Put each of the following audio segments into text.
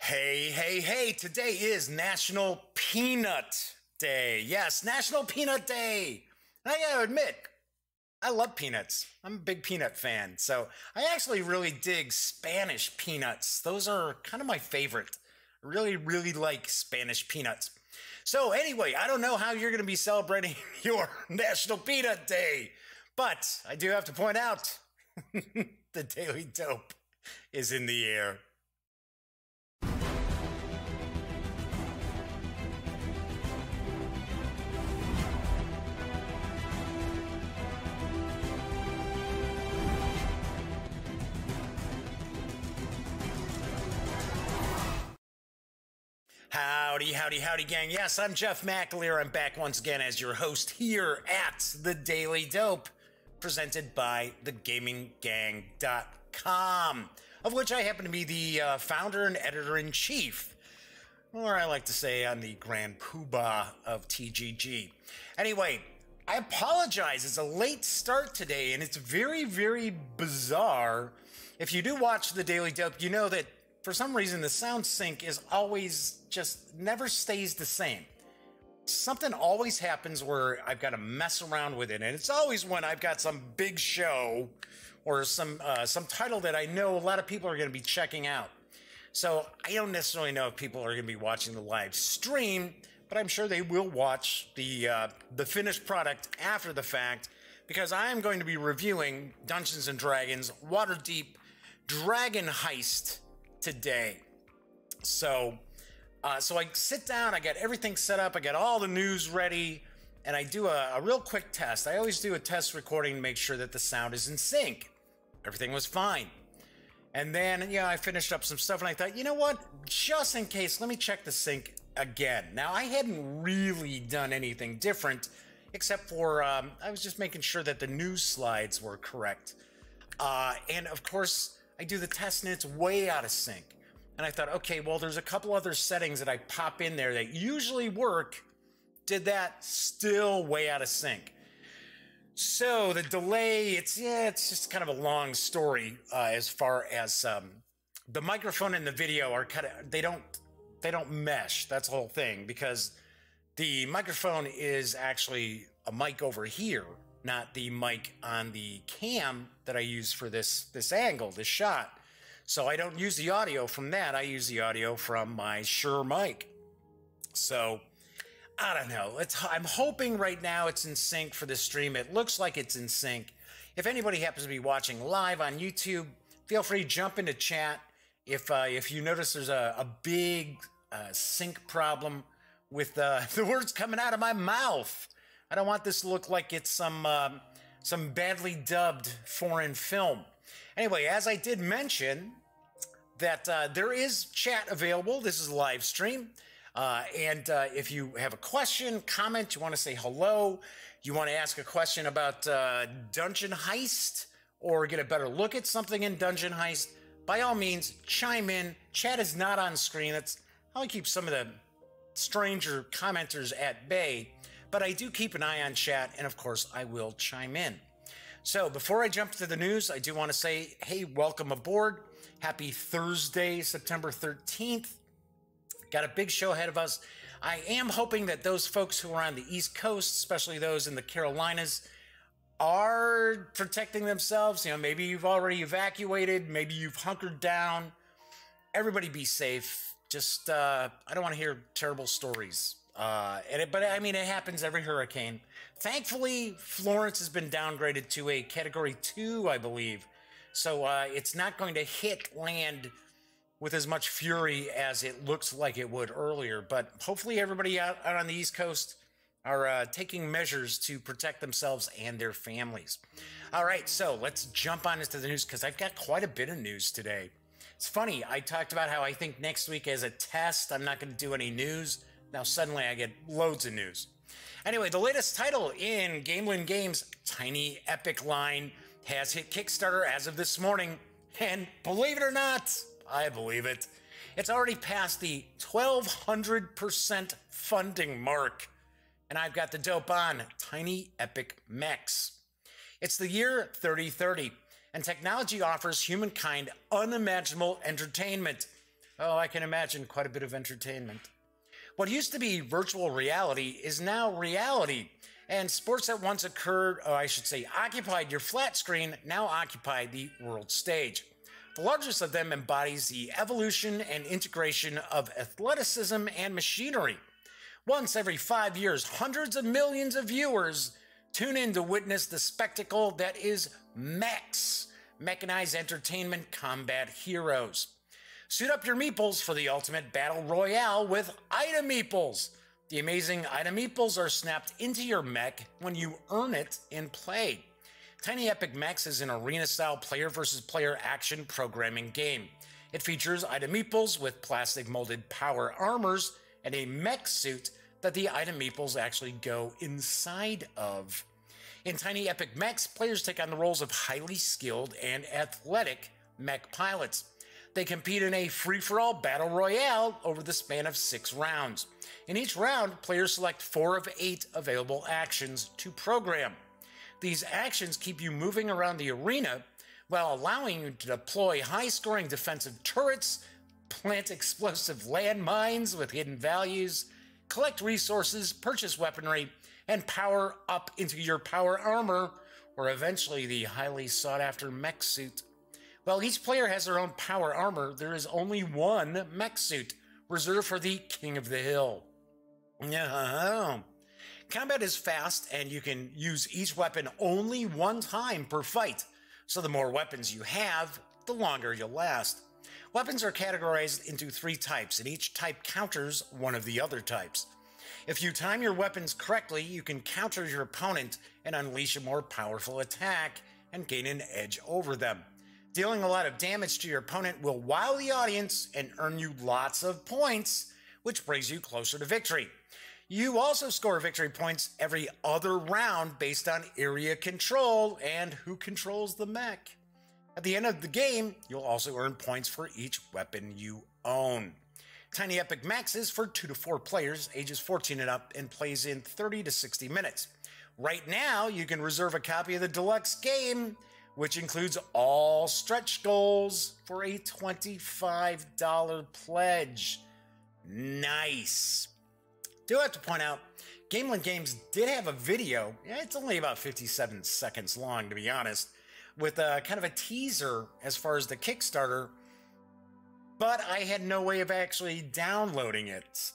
Hey, hey, hey, today is National Peanut Day. Yes, National Peanut Day. And I gotta admit, I love peanuts. I'm a big peanut fan. So I actually really dig Spanish peanuts. Those are kind of my favorite. I really, really like Spanish peanuts. So anyway, I don't know how you're going to be celebrating your National Peanut Day, but I do have to point out the Daily Dope is in the air. Howdy, howdy, howdy, gang. Yes, I'm Jeff McAleer. I'm back once again as your host here at The Daily Dope, presented by thegaminggang.com, of which I happen to be the founder and editor-in-chief, or I like to say I'm the grand poobah of TGG. Anyway, I apologize. It's a late start today, and it's very, very bizarre. If you do watch The Daily Dope, you know that for some reason, the sound sync is always just never stays the same. Something always happens where I've got to mess around with it, and it's always when I've got some big show or some title that I know a lot of people are going to be checking out. So I don't necessarily know if people are going to be watching the live stream, but I'm sure they will watch the finished product after the fact, because I am going to be reviewing Dungeons and Dragons Waterdeep Dragon Heist today. So I sit down, I got everything set up, I got all the news ready, and I do a real quick test. I always do a test recording to make sure that the sound is in sync. Everything was fine. And then, I finished up some stuff, and I thought, you know what? Just in case, let me check the sync again. Now, I hadn't really done anything different, except for I was just making sure that the news slides were correct. And of course, I do the test and it's way out of sync. And I thought, okay, well, there's a couple other settings that I pop in there that usually work. Did that, still way out of sync. So the delay, it's just kind of a long story as far as the microphone and the video are kind of, they don't mesh. That's the whole thing, because the microphone is actually a mic over here, not the mic on the cam that I use for this angle, this shot. So I don't use the audio from that. I use the audio from my Shure mic. So I don't know. I'm hoping right now it's in sync for this stream. It looks like it's in sync. If anybody happens to be watching live on YouTube, feel free to jump into chat. If you notice there's a big sync problem with the words coming out of my mouth, I don't want this to look like it's some badly dubbed foreign film. Anyway, as I did mention, that there is chat available. This is a live stream. And if you have a question, comment, you want to say hello, you want to ask a question about Dungeon Heist, or get a better look at something in Dungeon Heist, by all means, chime in. Chat is not on screen. That's how I keep some of the stranger commenters at bay. But I do keep an eye on chat, and of course, I will chime in. So before I jump to the news, I do want to say, hey, welcome aboard. Happy Thursday, September 13th. Got a big show ahead of us. I am hoping that those folks who are on the East Coast, especially those in the Carolinas, are protecting themselves. Maybe you've already evacuated. Maybe you've hunkered down. Everybody be safe. Just, I don't want to hear terrible stories. But it happens every hurricane. Thankfully, Florence has been downgraded to a Category 2, I believe. So it's not going to hit land with as much fury as it looks like it would earlier. But hopefully everybody out on the East Coast are taking measures to protect themselves and their families. All right, so let's jump on into the news, because I've got quite a bit of news today. It's funny, I talked about how I think next week as a test, I'm not going to do any news. Now suddenly I get loads of news. Anyway, the latest title in Gamelyn Games' Tiny Epic line has hit Kickstarter as of this morning. And believe it or not, I believe it, it's already passed the 1,200% funding mark. And I've got the dope on Tiny Epic Mechs. It's the year 3030, and technology offers humankind unimaginable entertainment. Oh, I can imagine quite a bit of entertainment. What used to be virtual reality is now reality, and sports that once occurred, or I should say occupied your flat screen, now occupy the world stage. The largest of them embodies the evolution and integration of athleticism and machinery. Once every 5 years, hundreds of millions of viewers tune in to witness the spectacle that is mechs, mechanized entertainment combat heroes. Suit up your meeples for the ultimate battle royale with item meeples. The amazing item meeples are snapped into your mech when you earn it in play. Tiny Epic Mechs is an arena-style player versus player action programming game. It features item meeples with plastic molded power armors and a mech suit that the item meeples actually go inside of. In Tiny Epic Mechs, players take on the roles of highly skilled and athletic mech pilots. They compete in a free-for-all battle royale over the span of 6 rounds. In each round, players select 4 of 8 available actions to program. These actions keep you moving around the arena while allowing you to deploy high-scoring defensive turrets, plant explosive landmines with hidden values, collect resources, purchase weaponry, and power up into your power armor, or eventually the highly sought-after mech suit. While each player has their own power armor, there is only one mech suit, reserved for the King of the Hill. Combat is fast, and you can use each weapon only one time per fight, so the more weapons you have, the longer you'll last. Weapons are categorized into 3 types, and each type counters one of the other types. If you time your weapons correctly, you can counter your opponent and unleash a more powerful attack and gain an edge over them. Dealing a lot of damage to your opponent will wow the audience and earn you lots of points, which brings you closer to victory. You also score victory points every other round based on area control and who controls the mech. At the end of the game, you'll also earn points for each weapon you own. Tiny Epic Mechs is for 2 to 4 players, ages 14 and up, and plays in 30 to 60 minutes. Right now, you can reserve a copy of the deluxe game, which includes all stretch goals for a $25 pledge. Nice. Do have to point out, Gamelyn Games did have a video, it's only about 57 seconds long to be honest, with a kind of a teaser as far as the Kickstarter, but I had no way of actually downloading it.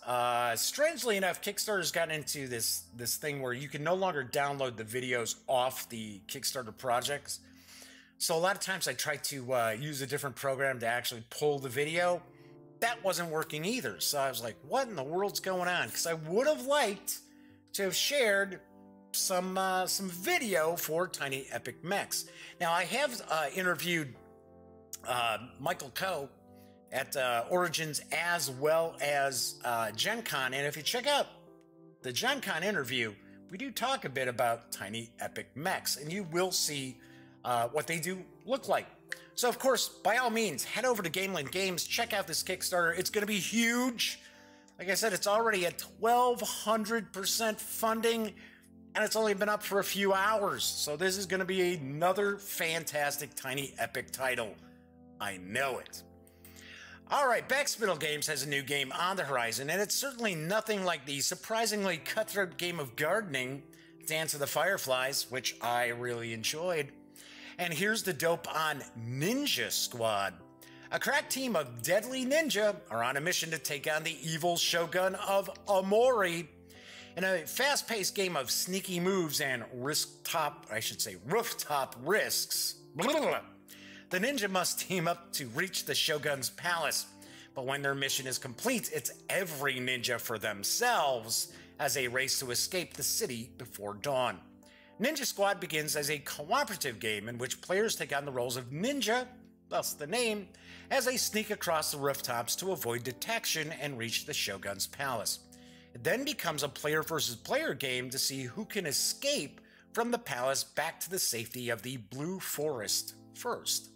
Strangely enough, Kickstarter's gotten into this thing where you can no longer download the videos off the Kickstarter projects. So a lot of times I try to use a different program to actually pull the video. That wasn't working either. So I was like, what in the world's going on? Because I would have liked to have shared some video for Tiny Epic Mechs. Now, I have interviewed Michael Coe at Origins as well as Gen Con. And if you check out the Gen Con interview, we do talk a bit about Tiny Epic Mechs, and you will see what they do look like. So, of course, by all means, head over to Gamelyn Games, check out this Kickstarter. It's going to be huge. Like I said, it's already at 1,200% funding, and it's only been up for a few hours. So this is going to be another fantastic Tiny Epic title. I know it. All right, Backspittle Games has a new game on the horizon, and it's certainly nothing like the surprisingly cutthroat game of gardening, Dance of the Fireflies, which I really enjoyed. And here's the dope on Ninja Squad. A crack team of deadly ninja are on a mission to take on the evil shogun of Amori. In a fast-paced game of sneaky moves and rooftop risks, the ninja must team up to reach the shogun's palace. But when their mission is complete, it's every ninja for themselves as they race to escape the city before dawn. Ninja Squad begins as a cooperative game in which players take on the roles of ninja, thus the name, as they sneak across the rooftops to avoid detection and reach the shogun's palace. It then becomes a player versus player game to see who can escape from the palace back to the safety of the Blue Forest first.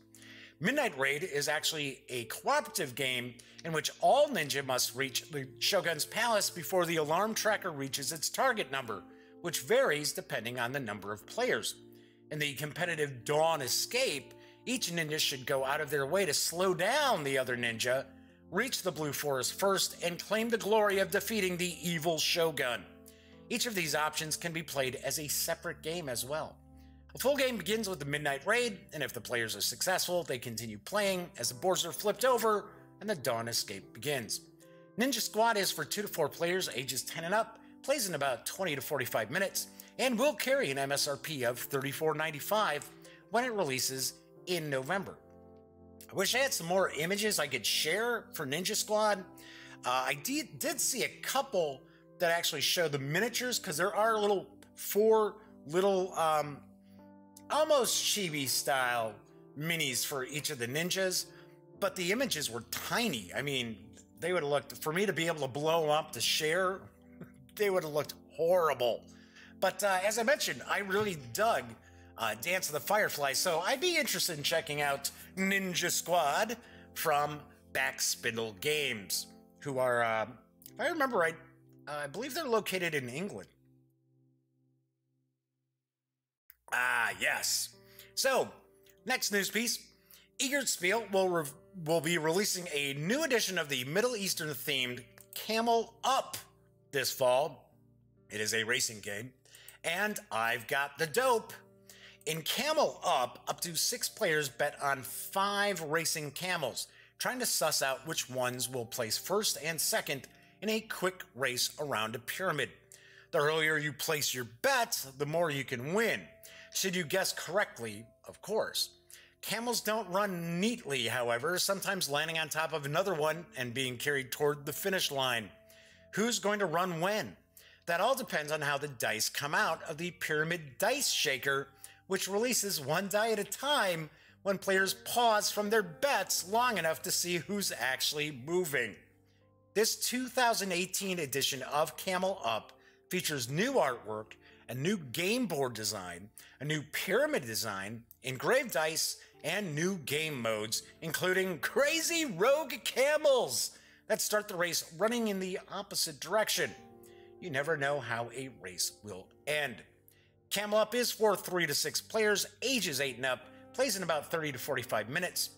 Midnight Raid is actually a cooperative game in which all ninja must reach the shogun's palace before the alarm tracker reaches its target number, which varies depending on the number of players. In the competitive Dawn Escape, each ninja should go out of their way to slow down the other ninja, reach the Blue Forest first, and claim the glory of defeating the evil Shogun. Each of these options can be played as a separate game as well. The full game begins with the Midnight Raid, and if the players are successful, they continue playing as the boards are flipped over and the Dawn Escape begins. Ninja Squad is for 2 to 4 players ages 10 and up, plays in about 20 to 45 minutes, and will carry an MSRP of $34.95 when it releases in November. I wish I had some more images I could share for Ninja Squad. I did see a couple that actually show the miniatures, because there are four little almost chibi style minis for each of the ninjas, but the images were tiny. I mean, they would have looked, for me to be able to blow up to share, they would have looked horrible. But as I mentioned, I really dug Dance of the Firefly, so I'd be interested in checking out Ninja Squad from Backspindle Games, who are, if I remember right, I believe they're located in England. Ah, yes. So, next news piece. Eagertspiel will be releasing a new edition of the Middle Eastern-themed Camel Up this fall. It is a racing game, and I've got the dope. In Camel up to 6 players bet on 5 racing camels, trying to suss out which ones will place first and second in a quick race around a pyramid. The earlier you place your bets, the more you can win. Should you guess correctly, of course. Camels don't run neatly, however, sometimes landing on top of another one and being carried toward the finish line. Who's going to run when? That all depends on how the dice come out of the Pyramid Dice Shaker, which releases 1 die at a time when players pause from their bets long enough to see who's actually moving. This 2018 edition of Camel Up features new artwork, a new game board design, a new pyramid design, engraved dice, and new game modes, including crazy rogue camels that start the race running in the opposite direction. You never know how a race will end. Camel Up is for 3 to 6 players, ages 8 and up, plays in about 30 to 45 minutes.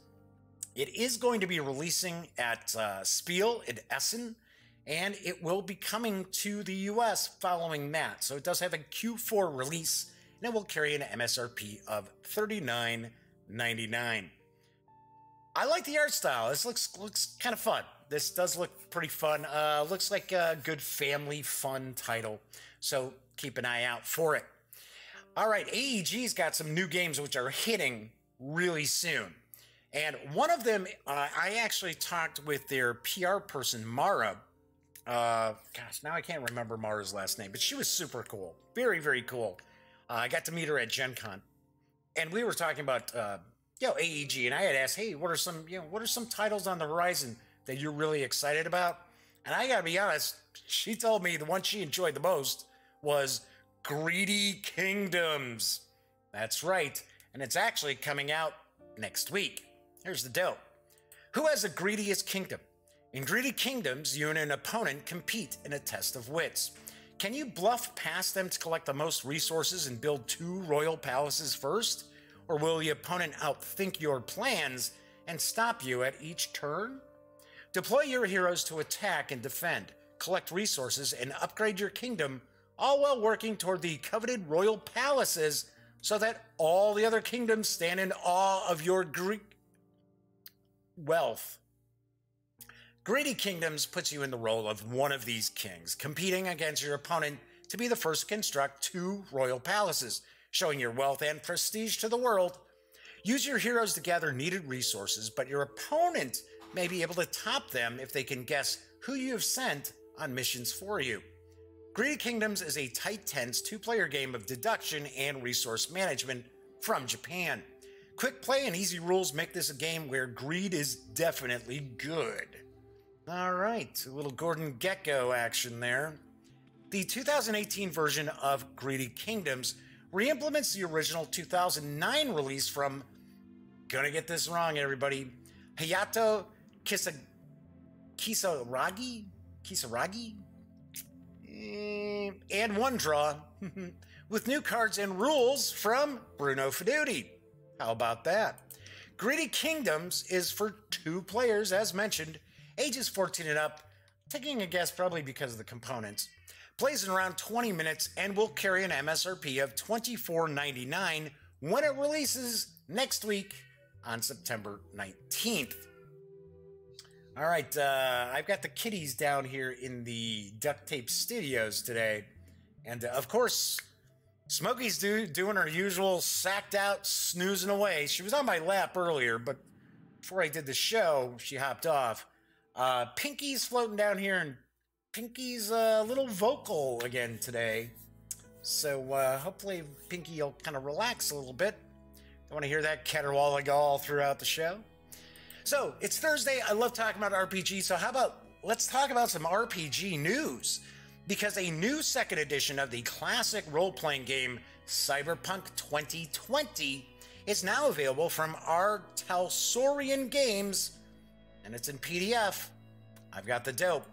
It is going to be releasing at Spiel in Essen, and it will be coming to the US following that. So it does have a Q4 release, and it will carry an MSRP of $39.99. I like the art style. This looks kind of fun. This does look pretty fun. Looks like a good family fun title, so keep an eye out for it. All right, AEG's got some new games which are hitting really soon. And one of them, I actually talked with their PR person, Mara. Gosh, now I can't remember Mara's last name, but she was super cool. Very, very cool. I got to meet her at Gen Con. And we were talking about, AEG, and I had asked, hey, what are some titles on the horizon that you're really excited about? And I gotta be honest, she told me the one she enjoyed the most was Greedy Kingdoms. That's right, and it's actually coming out next week. Here's the dope. Who has the greediest kingdom? In Greedy Kingdoms, you and an opponent compete in a test of wits. Can you bluff past them to collect the most resources and build 2 royal palaces first? Or will the opponent outthink your plans and stop you at each turn? Deploy your heroes to attack and defend, collect resources, and upgrade your kingdom, all while working toward the coveted royal palaces so that all the other kingdoms stand in awe of your wealth. Greedy Kingdoms puts you in the role of one of these kings, competing against your opponent to be the first to construct 2 royal palaces, showing your wealth and prestige to the world. Use your heroes to gather needed resources, but your opponent may be able to top them if they can guess who you have sent on missions for you. Greedy Kingdoms is a tight, tense 2-player game of deduction and resource management from Japan. Quick play and easy rules make this a game where greed is definitely good. All right, a little Gordon Gekko action there. The 2018 version of Greedy Kingdoms re-implements the original 2009 release from, gonna get this wrong everybody, Hayato Kisaragi? And one draw, with new cards and rules from Bruno Feduti. How about that? Greedy Kingdoms is for 2 players, as mentioned, ages 14 and up, taking a guess probably because of the components. Plays in around 20 minutes and will carry an MSRP of $24.99 when it releases next week on September 19th. All right, I've got the kitties down here in the Duct Tape Studios today. And of course, Smokey's doing her usual sacked out, snoozing away. She was on my lap earlier, but before I did the show, she hopped off. Pinky's floating down here, and Pinky's a little vocal again today. So hopefully Pinky will kind of relax a little bit. Don't want to hear that caterwauling all throughout the show. So it's Thursday. I love talking about RPG. So how about let's talk about some RPG news? Because a new second edition of the classic role-playing game Cyberpunk 2020 is now available from our Talsorian Games, and it's in PDF. I've got the dope.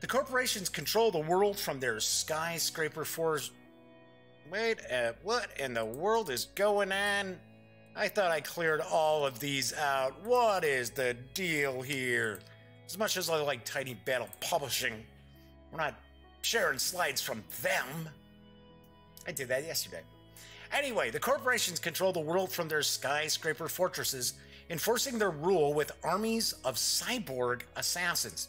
The corporations control the world from their skyscraper force. Wait, what in the world is going on? I thought I cleared all of these out. What is the deal here? As much as I like Tiny Battle Publishing, we're not sharing slides from them. I did that yesterday. Anyway, the corporations control the world from their skyscraper fortresses, enforcing their rule with armies of cyborg assassins.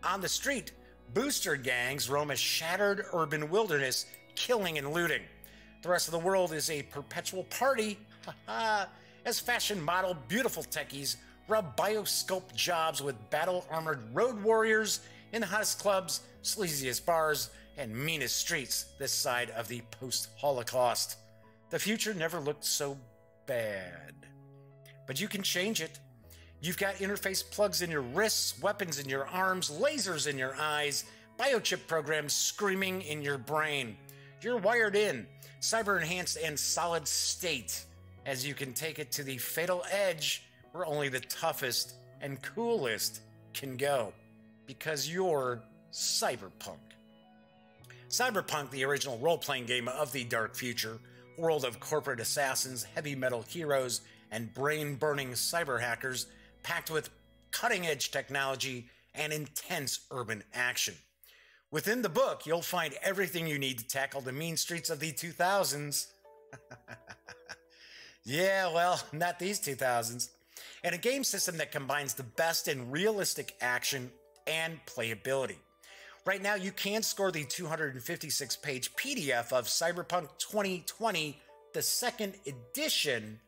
On the street, booster gangs roam a shattered urban wilderness, killing and looting. The rest of the world is a perpetual party, as fashion model beautiful techies rub biosculpt jobs with battle-armored road warriors in the hottest clubs, sleaziest bars, and meanest streets this side of the post-Holocaust. The future never looked so bad. But you can change it. You've got interface plugs in your wrists, weapons in your arms, lasers in your eyes, biochip programs screaming in your brain. You're wired in, cyber-enhanced and solid state, as you can take it to the fatal edge where only the toughest and coolest can go. Because you're Cyberpunk. Cyberpunk, the original role-playing game of the dark future, world of corporate assassins, heavy metal heroes, and brain-burning cyber hackers, packed with cutting-edge technology and intense urban action. Within the book, you'll find everything you need to tackle the mean streets of the 2000s. Yeah, well, not these 2000s. And a game system that combines the best in realistic action and playability. Right now, you can score the 256-page PDF of Cyberpunk 2020, the second edition,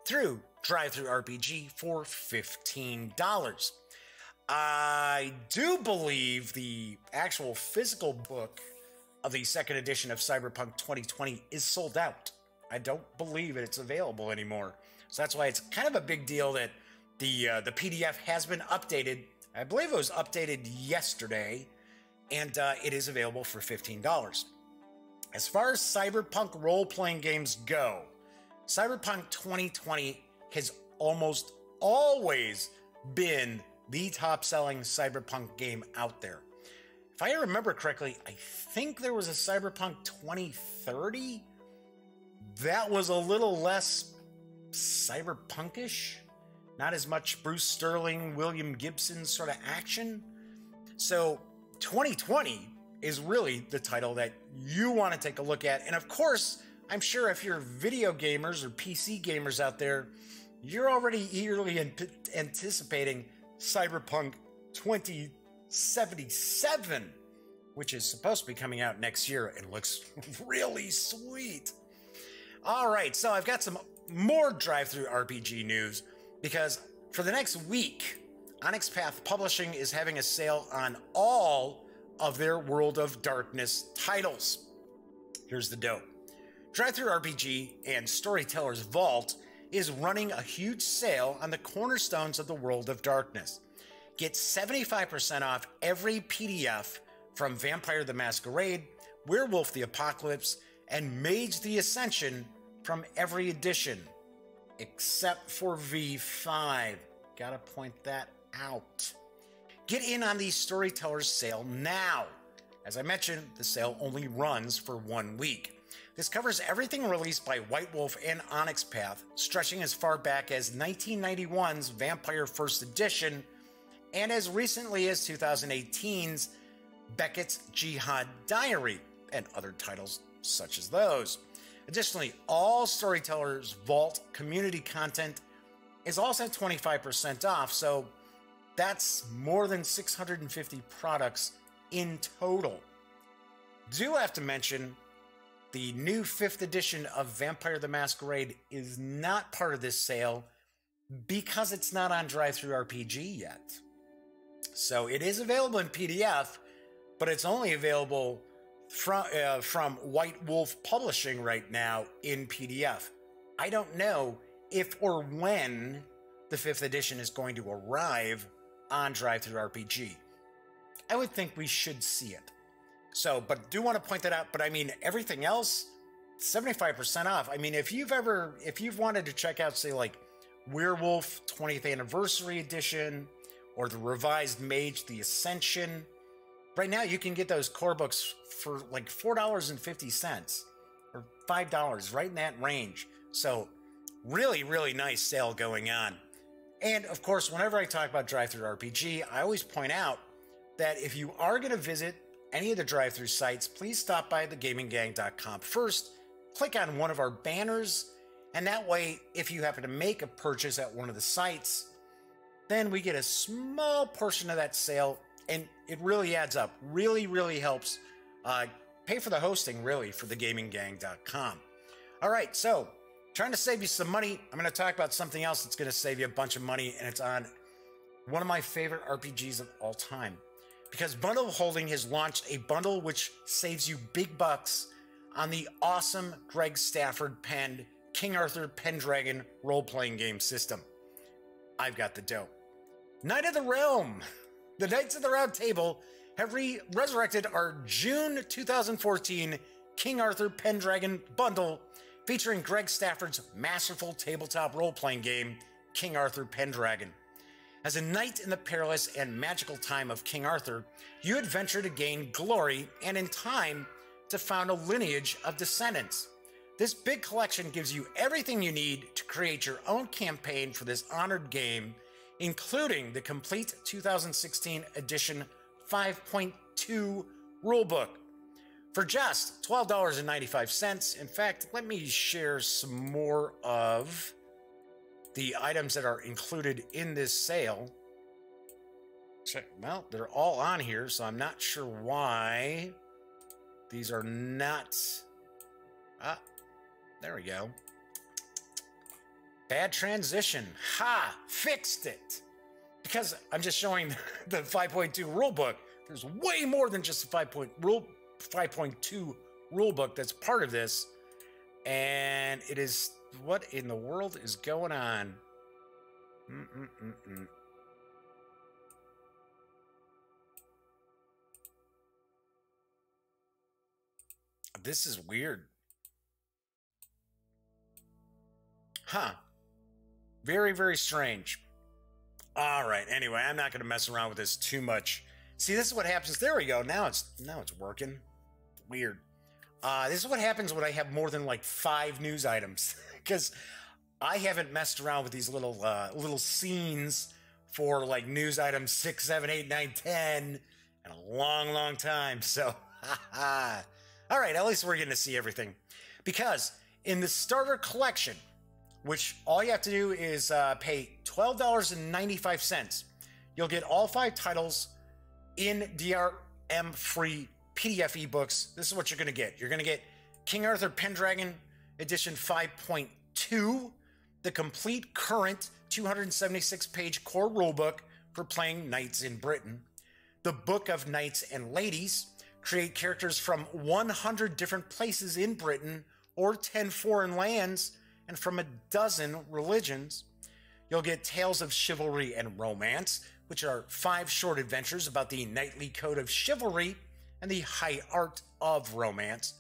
through DriveThruRPG for $15. I do believe the actual physical book of the second edition of Cyberpunk 2020 is sold out. I don't believe it's available anymore. So that's why it's kind of a big deal that the PDF has been updated. I believe it was updated yesterday, and it is available for $15. As far as Cyberpunk role-playing games go, Cyberpunk 2020 has almost always been the top-selling Cyberpunk game out there. If I remember correctly, I think there was a Cyberpunk 2030 that was a little less cyberpunkish, not as much Bruce Sterling, William Gibson sort of action. So 2020 is really the title that you want to take a look at. And of course, I'm sure if you're video gamers or PC gamers out there, you're already eagerly anticipating Cyberpunk 2077, which is supposed to be coming out next year and looks really sweet. All right, so I've got some more DriveThruRPG news because for the next week, Onyx Path Publishing is having a sale on all of their World of Darkness titles. Here's the dope. DriveThruRPG and Storyteller's Vault is running a huge sale on the cornerstones of the World of Darkness. Get 75% off every PDF from Vampire the Masquerade, Werewolf the Apocalypse, and Mage the Ascension from every edition, except for V5. Gotta point that out. Get in on the Storyteller's sale now. As I mentioned, the sale only runs for 1 week. This covers everything released by White Wolf and Onyx Path, stretching as far back as 1991's Vampire First Edition and as recently as 2018's Beckett's Jihad Diary, and other titles such as those. Additionally, all Storyteller's Vault community content is also 25% off, so that's more than 650 products in total. Do have to mention, the new 5th edition of Vampire the Masquerade is not part of this sale because it's not on DriveThruRPG yet. So it is available in PDF, but it's only available from White Wolf Publishing right now in PDF. I don't know if or when the 5th edition is going to arrive on DriveThruRPG. I would think we should see it. So, but do want to point that out. But I mean, everything else, 75% off. I mean, if you've wanted to check out, say, like Werewolf 20th Anniversary Edition or the Revised Mage, The Ascension, right now you can get those core books for like $4.50 or $5, right in that range. So, really, really nice sale going on. And of course, whenever I talk about DriveThruRPG, I always point out that if you are going to visit any of the drive-thru sites, please stop by thegaminggang.com first, click on one of our banners, and that way, if you happen to make a purchase at one of the sites, then we get a small portion of that sale, and it really adds up. Really, really helps pay for the hosting, really, for thegaminggang.com. All right, so trying to save you some money, I'm going to talk about something else that's going to save you a bunch of money, and it's on one of my favorite RPGs of all time. Because Bundle Holding has launched a bundle which saves you big bucks on the awesome Greg Stafford penned King Arthur Pendragon role-playing game system. I've got the dough. Knight of the Realm. The Knights of the Round Table have resurrected our June 2014 King Arthur Pendragon bundle featuring Greg Stafford's masterful tabletop role-playing game, King Arthur Pendragon. As a knight in the perilous and magical time of King Arthur, you adventure to gain glory and, in time, to found a lineage of descendants. This big collection gives you everything you need to create your own campaign for this honored game, including the complete 2016 edition 5.2 rulebook. For just $12.95, in fact, let me share some more of the items that are included in this sale. Well, they're all on here, so I'm not sure why these are not. There we go. Bad transition. Ha! Fixed it! Because I'm just showing the 5.2 rulebook. There's way more than just the 5.2 rulebook that's part of this. And it is... What in the world is going on? This is weird. Huh. Very, very strange. All right. Anyway, I'm not going to mess around with this too much. See, this is what happens. There we go. Now it's working. Weird. This is what happens when I have more than like 5 news items, because I haven't messed around with these little scenes for like news items 6, 7, 8, 9, 10 in a long, long time. So, all right, at least we're getting to see everything. Because in the starter collection, which all you have to do is pay $12.95, you'll get all 5 titles in DRM free PDF ebooks. This is what you're going to get. You're going to get King Arthur Pendragon Edition 5.2, the complete current 276-page core rulebook for playing knights in Britain. The Book of Knights and Ladies, create characters from 100 different places in Britain or 10 foreign lands and from a dozen religions. You'll get Tales of Chivalry and Romance, which are 5 short adventures about the knightly code of chivalry and the high art of romance.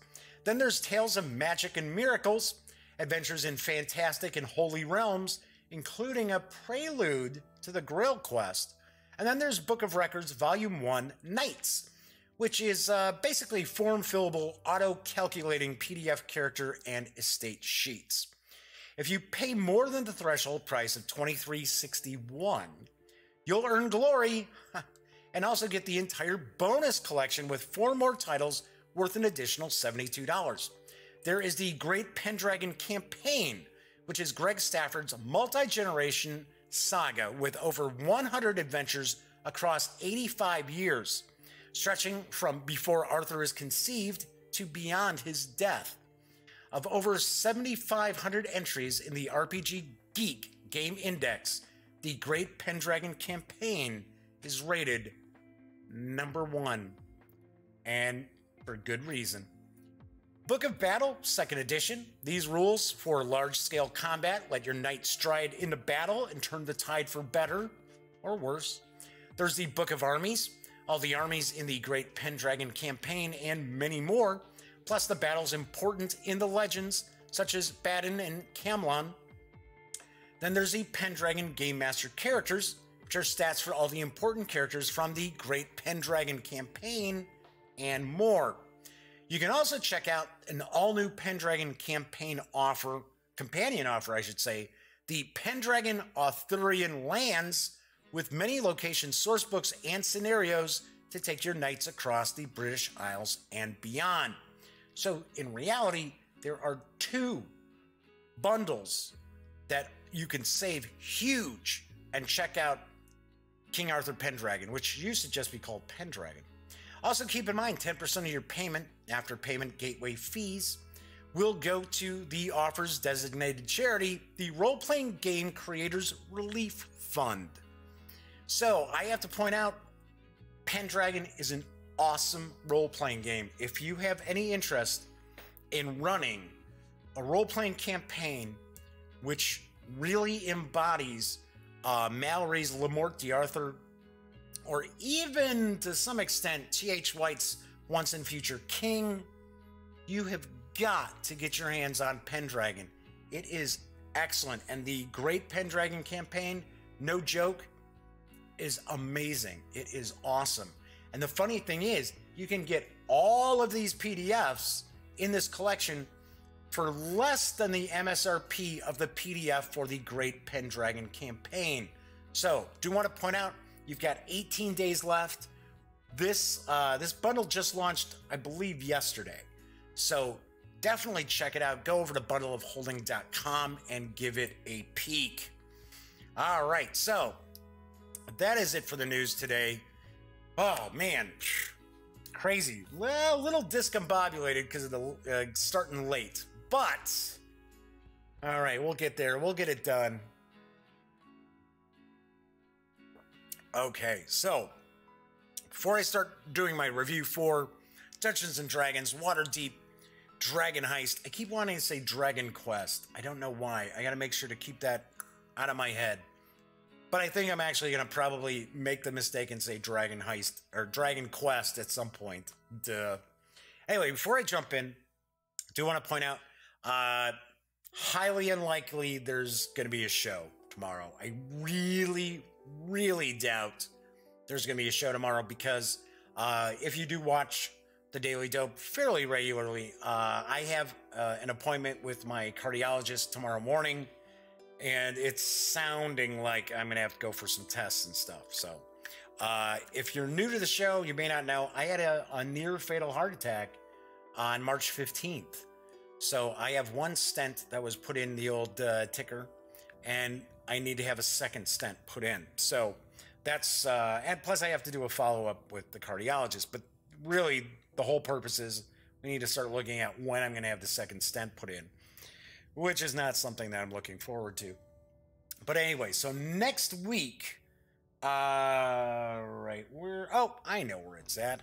Then there's Tales of Magic and Miracles, adventures in fantastic and holy realms, including a prelude to the Grail Quest. And then there's Book of Records Volume 1, Knights, which is basically form-fillable, auto-calculating PDF character and estate sheets. If you pay more than the threshold price of $23.61, You'll earn glory and also get the entire bonus collection with 4 more titles worth an additional $72. There is the Great Pendragon Campaign, which is Greg Stafford's multi-generation saga with over 100 adventures across 85 years, stretching from before Arthur is conceived to beyond his death. Of over 7,500 entries in the RPG Geek Game Index, the Great Pendragon Campaign is rated number 1, and for good reason. Book of Battle, 2nd edition. These rules for large-scale combat let your knight stride into battle and turn the tide for better or worse. There's the Book of Armies, all the armies in the Great Pendragon Campaign, and many more, plus the battles important in the legends, such as Badon and Camelon. Then there's the Pendragon Game Master characters, which are stats for all the important characters from the Great Pendragon Campaign, and more. You can also check out an all-new Pendragon campaign offer, companion offer, I should say, the Pendragon Arthurian Lands, with many location sourcebooks and scenarios to take your knights across the British Isles and beyond. So in reality, there are 2 bundles that you can save huge and check out King Arthur Pendragon, which used to just be called Pendragon. Also keep in mind, 10% of your payment after payment gateway fees will go to the offer's designated charity, the Role-Playing Game Creators Relief Fund. So I have to point out, Pendragon is an awesome role-playing game. If you have any interest in running a role-playing campaign which really embodies Mallory's Le Morte d'Arthur, or even to some extent T.H. White's Once and Future King, you have got to get your hands on Pendragon. It is excellent, and the Great Pendragon Campaign, no joke, is amazing. It is awesome. And the funny thing is, you can get all of these PDFs in this collection for less than the MSRP of the PDF for the Great Pendragon Campaign. So, do want to point out, you've got 18 days left. This bundle just launched, I believe, yesterday. So definitely check it out. Go over to bundleofholding.com and give it a peek. All right, so that is it for the news today. Oh, man. Crazy. Well, a little discombobulated because of the starting late. But, all right, we'll get there. We'll get it done. Okay, so before I start doing my review for Dungeons & Dragons Waterdeep Dragon Heist, I keep wanting to say Dragon Quest. I don't know why. I got to make sure to keep that out of my head. But I think I'm actually going to probably make the mistake and say Dragon Heist or Dragon Quest at some point. Duh. Anyway, before I jump in, I do want to point out, highly unlikely there's going to be a show tomorrow. I really doubt there's going to be a show tomorrow because if you do watch the Daily Dope fairly regularly, I have an appointment with my cardiologist tomorrow morning, and it's sounding like I'm going to have to go for some tests and stuff. So if you're new to the show, you may not know, I had a near fatal heart attack on March 15th. So I have one stent that was put in the old ticker, and I need to have a second stent put in. So that's, and plus I have to do a follow-up with the cardiologist. But really, the whole purpose is we need to start looking at when I'm going to have the second stent put in, which is not something that I'm looking forward to. But anyway, so next week, right, oh, I know where it's at.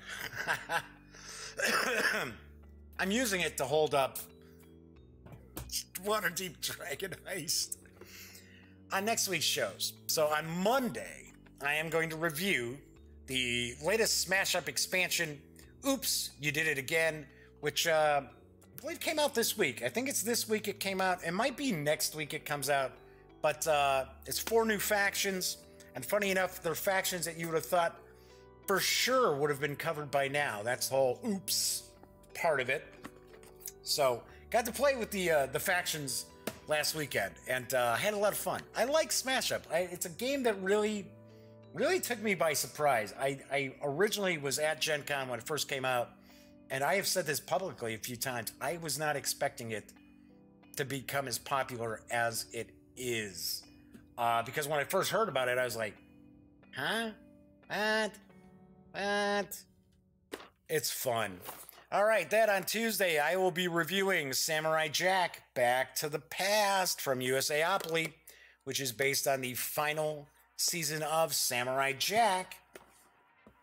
I'm using it to hold up Waterdeep Dragon Heist on next week's shows. So on Monday, I am going to review the latest Smash Up expansion, Oops, You Did It Again, which I believe came out this week. I think it's this week it came out. It might be next week it comes out. But it's 4 new factions. And funny enough, they're factions that you would have thought for sure would have been covered by now. That's the whole Oops part of it. So got to play with the factions last weekend, and I had a lot of fun. I like Smash Up. It's a game that really really took me by surprise. I originally was at Gen Con when it first came out, and I have said this publicly a few times. I was not expecting it to become as popular as it is. Because when I first heard about it, I was like, huh? What? It's fun. All right, that on Tuesday, I will be reviewing Samurai Jack Back to the Past from USAopoly, which is based on the final season of Samurai Jack.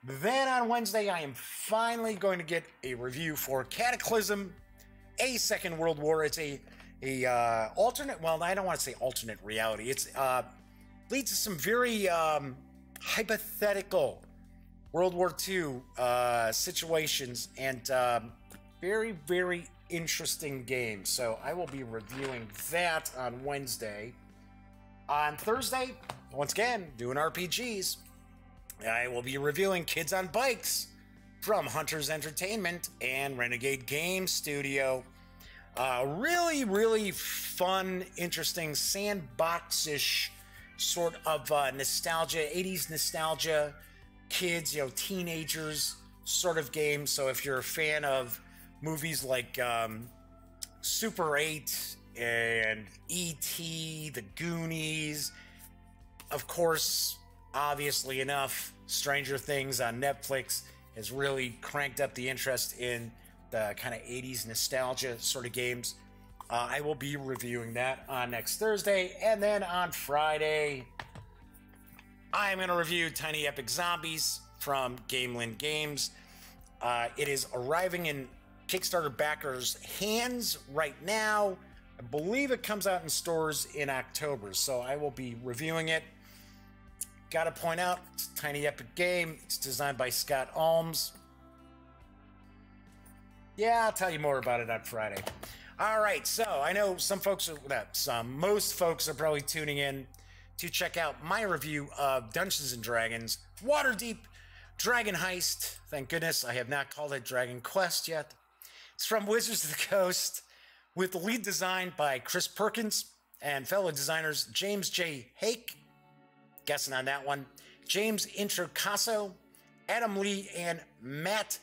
Then on Wednesday, I am finally going to get a review for Cataclysm, a Second World War. It's a alternate, well, I don't want to say alternate reality. It's leads to some very hypothetical World War II situations and very, very interesting games. So I will be reviewing that on Wednesday. On Thursday, once again, doing RPGs. I will be reviewing Kids on Bikes from Hunters Entertainment and Renegade Game Studio. Really, really fun, interesting, sandbox-ish sort of nostalgia, 80s nostalgia, kids, teenagers sort of game. So if you're a fan of movies like Super 8 and E.T., The Goonies, of course, obviously enough, Stranger Things on Netflix has really cranked up the interest in the kind of 80s nostalgia sort of games. I will be reviewing that on next Thursday. And then on Friday, I'm going to review Tiny Epic Zombies from Gamelyn Games. It is arriving in Kickstarter backers' hands right now. I believe it comes out in stores in October, so I will be reviewing it. Got to point out, it's a Tiny Epic game. It's designed by Scott Almes. Yeah, I'll tell you more about it on Friday. All right, so I know most folks are probably tuning in to check out my review of Dungeons & Dragons Waterdeep Dragon Heist. Thank goodness I have not called it Dragon Quest yet. It's from Wizards of the Coast, with the lead design by Chris Perkins and fellow designers James J. Hake, guessing on that one, James Introcaso, Adam Lee, and Matt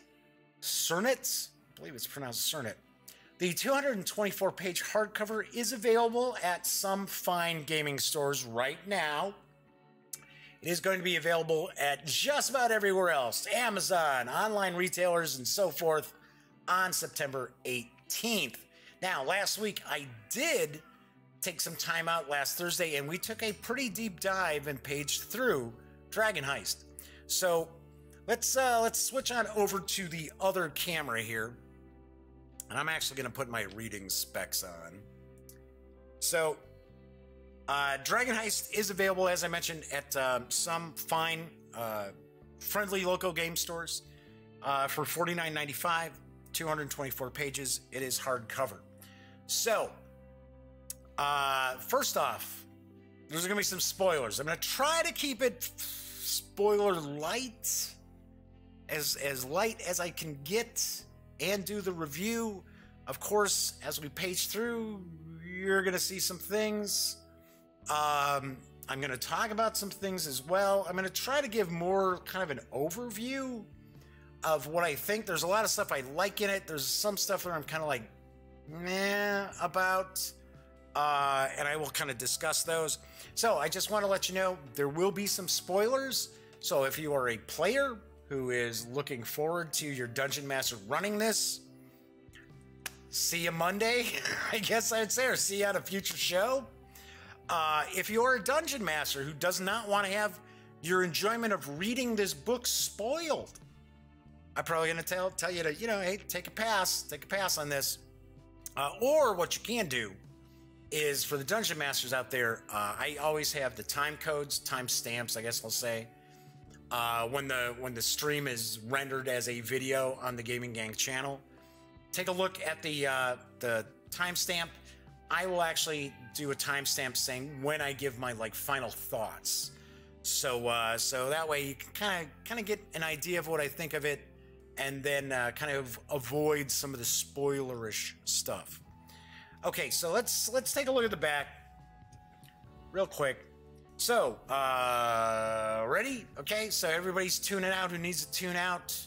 Cernitz. I believe it's pronounced Cernit. The 224-page hardcover is available at some fine gaming stores right now. It is going to be available at just about everywhere else, Amazon, online retailers, and so forth, on September 18th. Now, last week I did take some time out last Thursday, and we took a pretty deep dive and paged through Dragon Heist. So let's switch on over to the other camera here. And I'm actually going to put my reading specs on. So, Dragon Heist is available, as I mentioned, at some fine, friendly local game stores for $49.95, 224 pages. It is hardcover. So, first off, there's going to be some spoilers. I'm going to try to keep it spoiler light, as light as I can get, and do the review. Of course, as we page through, you're going to see some things. I'm going to talk about some things as well. I'm going to try to give more kind of an overview of what I think. There's a lot of stuff I like in it. There's some stuff that I'm kind of like, meh about. And I will kind of discuss those. So I just want to let you know, there will be some spoilers. So if you are a player who is looking forward to your Dungeon Master running this, see you Monday, I guess I'd say, or see you at a future show. If you're a Dungeon Master who does not want to have your enjoyment of reading this book spoiled, I'm probably going to tell you to, hey, take a pass on this. Or what you can do is, for the Dungeon Masters out there, I always have the time codes, time stamps, I guess I'll say, when the stream is rendered as a video on the Gaming Gang channel. Take a look at the timestamp. I will actually do a timestamp saying when I give my final thoughts. So that way you can kind of get an idea of what I think of it, and then kind of avoid some of the spoilerish stuff. Okay, so let's take a look at the back real quick. So, ready? Okay, so everybody's tuning out who needs to tune out.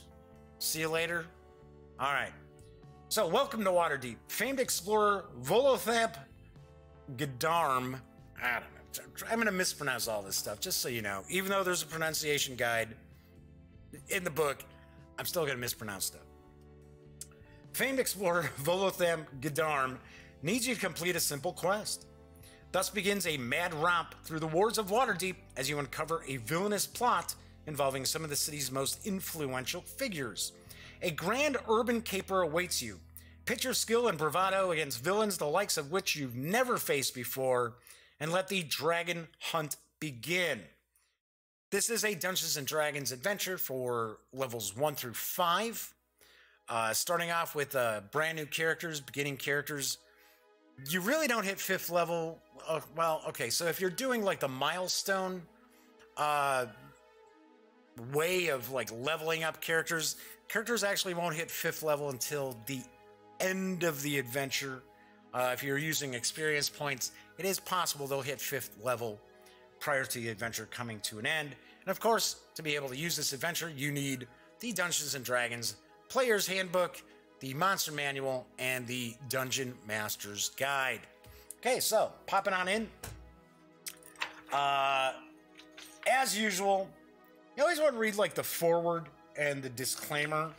See you later. All right. So, welcome to Waterdeep. Famed explorer Volothamp Gadarm. I don't know. I'm going to mispronounce all this stuff, just so you know. Even though there's a pronunciation guide in the book, I'm still going to mispronounce stuff. Famed explorer Volothamp Gadarm needs you to complete a simple quest. Thus begins a mad romp through the wards of Waterdeep as you uncover a villainous plot involving some of the city's most influential figures. A grand urban caper awaits you. Pit your skill and bravado against villains the likes of which you've never faced before, and let the dragon hunt begin. This is a Dungeons & Dragons adventure for levels 1 through 5. Starting off with brand new characters, beginning characters. You really don't hit 5th level. Well, okay, so if you're doing like the milestone way of like leveling up characters actually won't hit 5th level until the end of the adventure. If you're using experience points, it is possible they'll hit 5th level prior to the adventure coming to an end. And of course, to be able to use this adventure, you need the Dungeons & Dragons Player's Handbook, the Monster Manual, and the Dungeon Master's Guide. Okay, so popping on in. As usual, you always want to read like the foreword and the disclaimer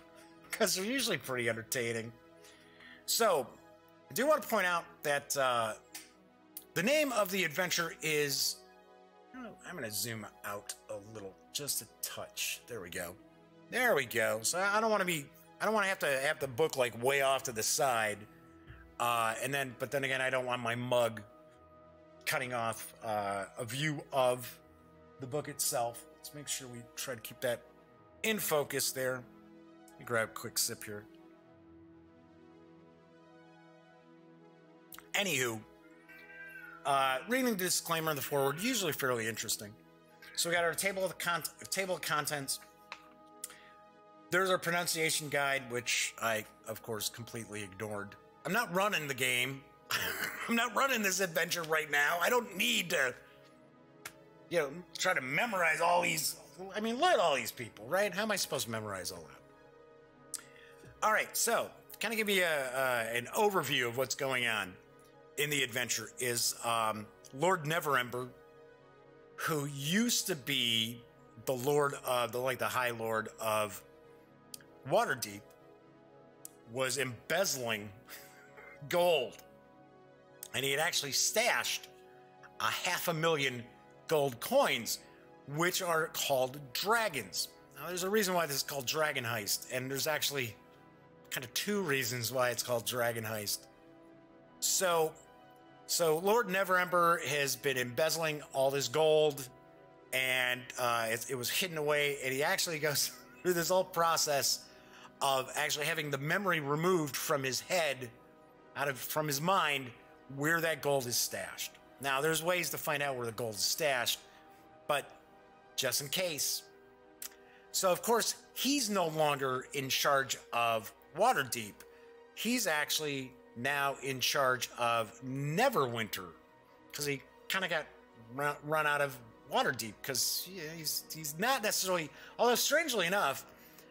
because they're usually pretty entertaining. So, I do want to point out that the name of the adventure is... I'm going to zoom out a little, just a touch. There we go. There we go. So I don't want to have to have the book like way off to the side. But then again, I don't want my mug cutting off a view of the book itself. Let's make sure we try to keep that in focus there. Let me grab a quick sip here. Anywho, reading the disclaimer in the foreword, usually fairly interesting. So we got our table of contents. There's our pronunciation guide, which I, of course, completely ignored. I'm not running the game. I'm not running this adventure right now. I don't need to, try to memorize all these. I mean, look at all these people, right? How am I supposed to memorize all that? All right, so kind of give you an overview of what's going on in the adventure is Lord Neverember, who used to be the Lord of the High Lord of Waterdeep, was embezzling gold, and he had actually stashed 500,000 gold coins, which are called dragons. Now, there's a reason why this is called Dragon Heist, and there's actually kind of 2 reasons why it's called Dragon Heist. So Lord Neverember has been embezzling all this gold, and it was hidden away, and he actually goes through this whole process of actually having the memory removed from his head, from his mind, where that gold is stashed. Now, there's ways to find out where the gold is stashed, but just in case. So, of course, he's no longer in charge of Waterdeep. He's actually now in charge of Neverwinter, because he kind of got run out of Waterdeep, because he's not necessarily, although strangely enough,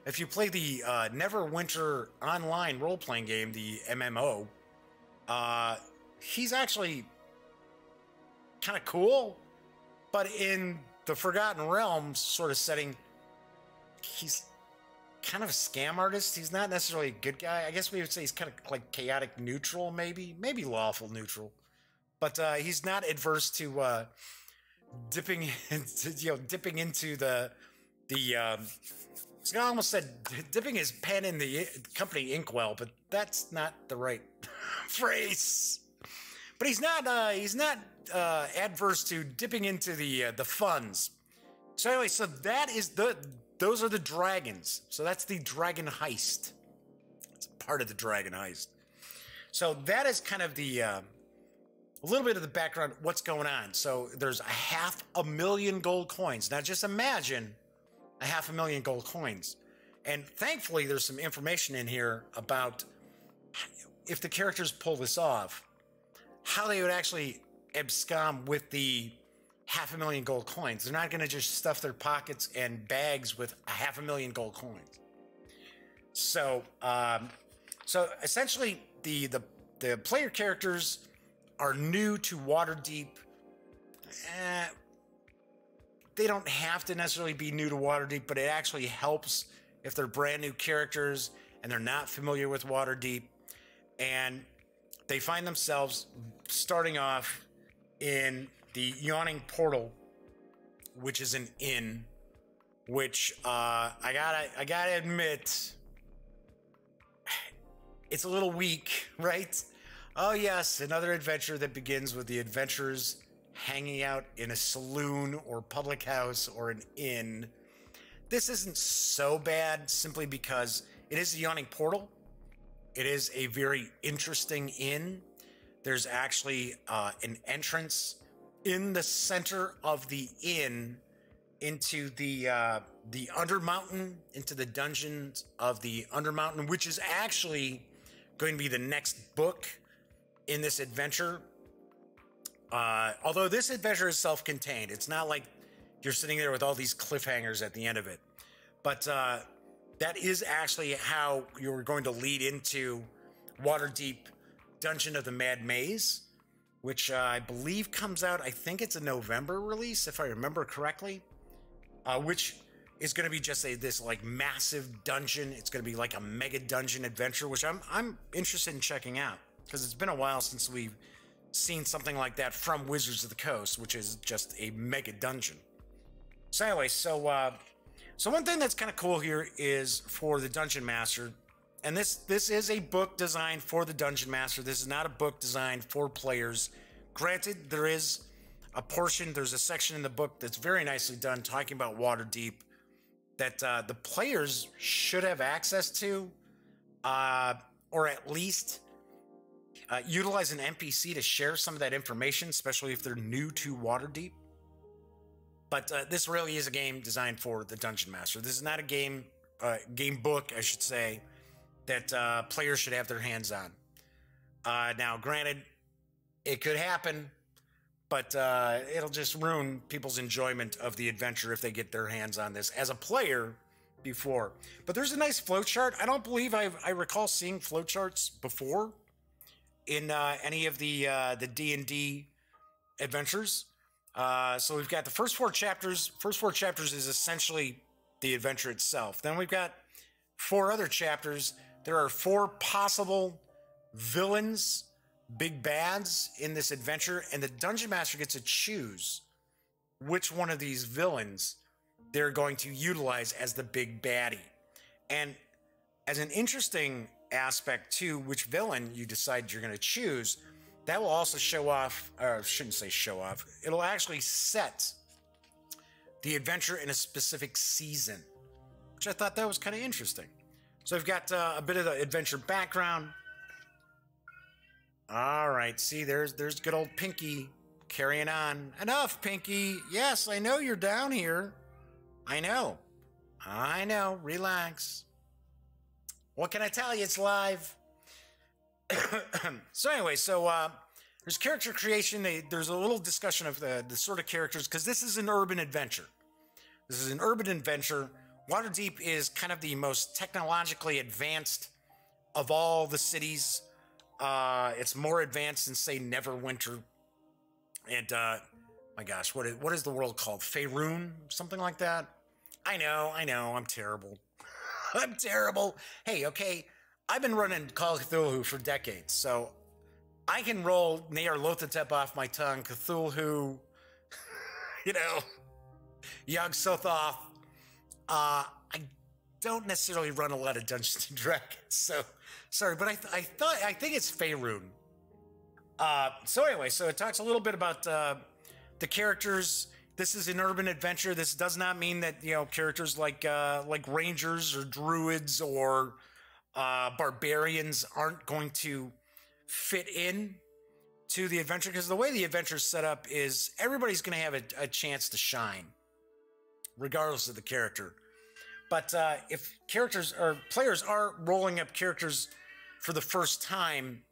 if you play the Neverwinter online role-playing game, the MMO, he's actually kind of cool, but in the Forgotten Realms sort of setting, he's kind of a scam artist. He's not necessarily a good guy. I guess we would say he's kind of like chaotic neutral, maybe lawful neutral, but he's not adverse to dipping into the I almost said dipping his pen in the company inkwell, but that's not the right phrase. But he's not adverse to dipping into the funds. So anyway, so those are the dragons. So that's the Dragon Heist. It's part of the Dragon Heist. So that is kind of the a little bit of the background. What's going on? So there's 500,000 gold coins. Now just imagine 500,000 gold coins, and thankfully there's some information in here about if the characters pull this off, how they would actually abscond with the 500,000 gold coins. They're not going to just stuff their pockets and bags with 500,000 gold coins. So, so essentially, the player characters are new to Waterdeep. They don't have to necessarily be new to Waterdeep, but it actually helps if they're brand new characters and they're not familiar with Waterdeep, and they find themselves starting off in the Yawning Portal, which is an inn, which I gotta admit, it's a little weak, right? Oh yes, another adventure that begins with the adventurers hanging out in a saloon or public house or an inn. This isn't so bad simply because it is the Yawning Portal. It is a very interesting inn. There's actually an entrance in the center of the inn into the Undermountain, into the dungeons of the Undermountain, which is actually going to be the next book in this adventure. Although this adventure is self-contained, it's not like you're sitting there with all these cliffhangers at the end of it. But that is actually how you're going to lead into Waterdeep Dungeon of the Mad Maze, which I believe comes out, I think it's a November release, if I remember correctly, which is going to be just this like massive dungeon. It's going to be like a mega dungeon adventure, which I'm interested in checking out because it's been a while since we've seen something like that from Wizards of the Coast, which is just a mega dungeon. So anyway, so one thing that's kind of cool here is for the Dungeon Master, and this is a book designed for the Dungeon Master. This is not a book designed for players. Granted, there is a portion, there's a section in the book that's very nicely done talking about Waterdeep that the players should have access to, or at least utilize an NPC to share some of that information, especially if they're new to Waterdeep. But this really is a game designed for the Dungeon Master. This is not a game book, I should say, that players should have their hands on. Now, granted, it could happen, but it'll just ruin people's enjoyment of the adventure if they get their hands on this as a player before. But there's a nice flowchart. I don't believe I recall seeing flowcharts before in any of the D&D adventures. So we've got the first four chapters. First four chapters is essentially the adventure itself. Then we've got 4 other chapters. There are 4 possible villains, big bads in this adventure, and the Dungeon Master gets to choose which one of these villains they're going to utilize as the big baddie. And as an interesting aspect to which villain you decide you're going to choose, that will also show off, or I shouldn't say show off, it'll actually set the adventure in a specific season, which I thought that was kind of interesting. So we've got a bit of the adventure background. All right, see, there's good old Pinky carrying on. Enough, Pinky. Yes, I know you're down here. I know, relax. What can I tell you? It's live. So anyway, there's character creation. There's a little discussion of the sort of characters, because this is an urban adventure. This is an urban adventure. Waterdeep is kind of the most technologically advanced of all the cities. It's more advanced than, say, Neverwinter. And, my gosh, what is the world called? Faerun? Something like that? I know, I'm terrible. I'm terrible. Hey, okay, I've been running Call of Cthulhu for decades, so I can roll Nyarlathotep off my tongue, Cthulhu, Yog-Sothoth. I don't necessarily run a lot of Dungeons and Dragons, so sorry, but I think it's Faerun. So anyway, so it talks a little bit about the characters. This is an urban adventure. This does not mean that characters like rangers or druids or barbarians aren't going to fit in to the adventure, because the way the adventure is set up is everybody's going to have a chance to shine, regardless of the character. But if characters or players are rolling up characters for the first time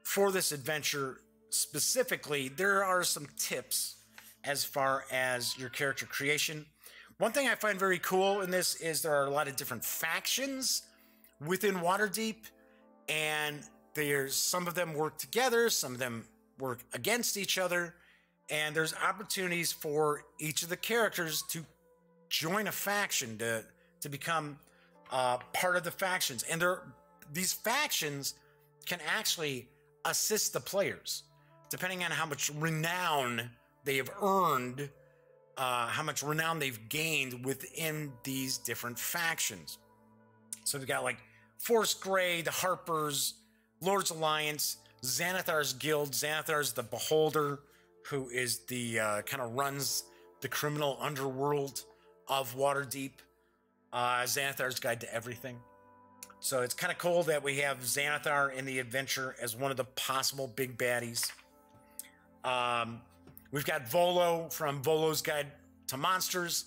for this adventure specifically, there are some tips as far as your character creation. One thing I find very cool in this is there are a lot of different factions within Waterdeep, and some of them work together, some of them work against each other, and there's opportunities for each of the characters to join a faction, to become part of the factions. And these factions can actually assist the players, depending on how much renown they have earned, how much renown they've gained within these different factions. So we've got like Force Grey, the Harpers, Lord's Alliance, Xanathar's Guild. Xanathar's the Beholder, who is the kind of runs the criminal underworld of Waterdeep. Xanathar's Guide to Everything. So it's kind of cool that we have Xanathar in the adventure as one of the possible big baddies. We've got Volo from Volo's Guide to Monsters.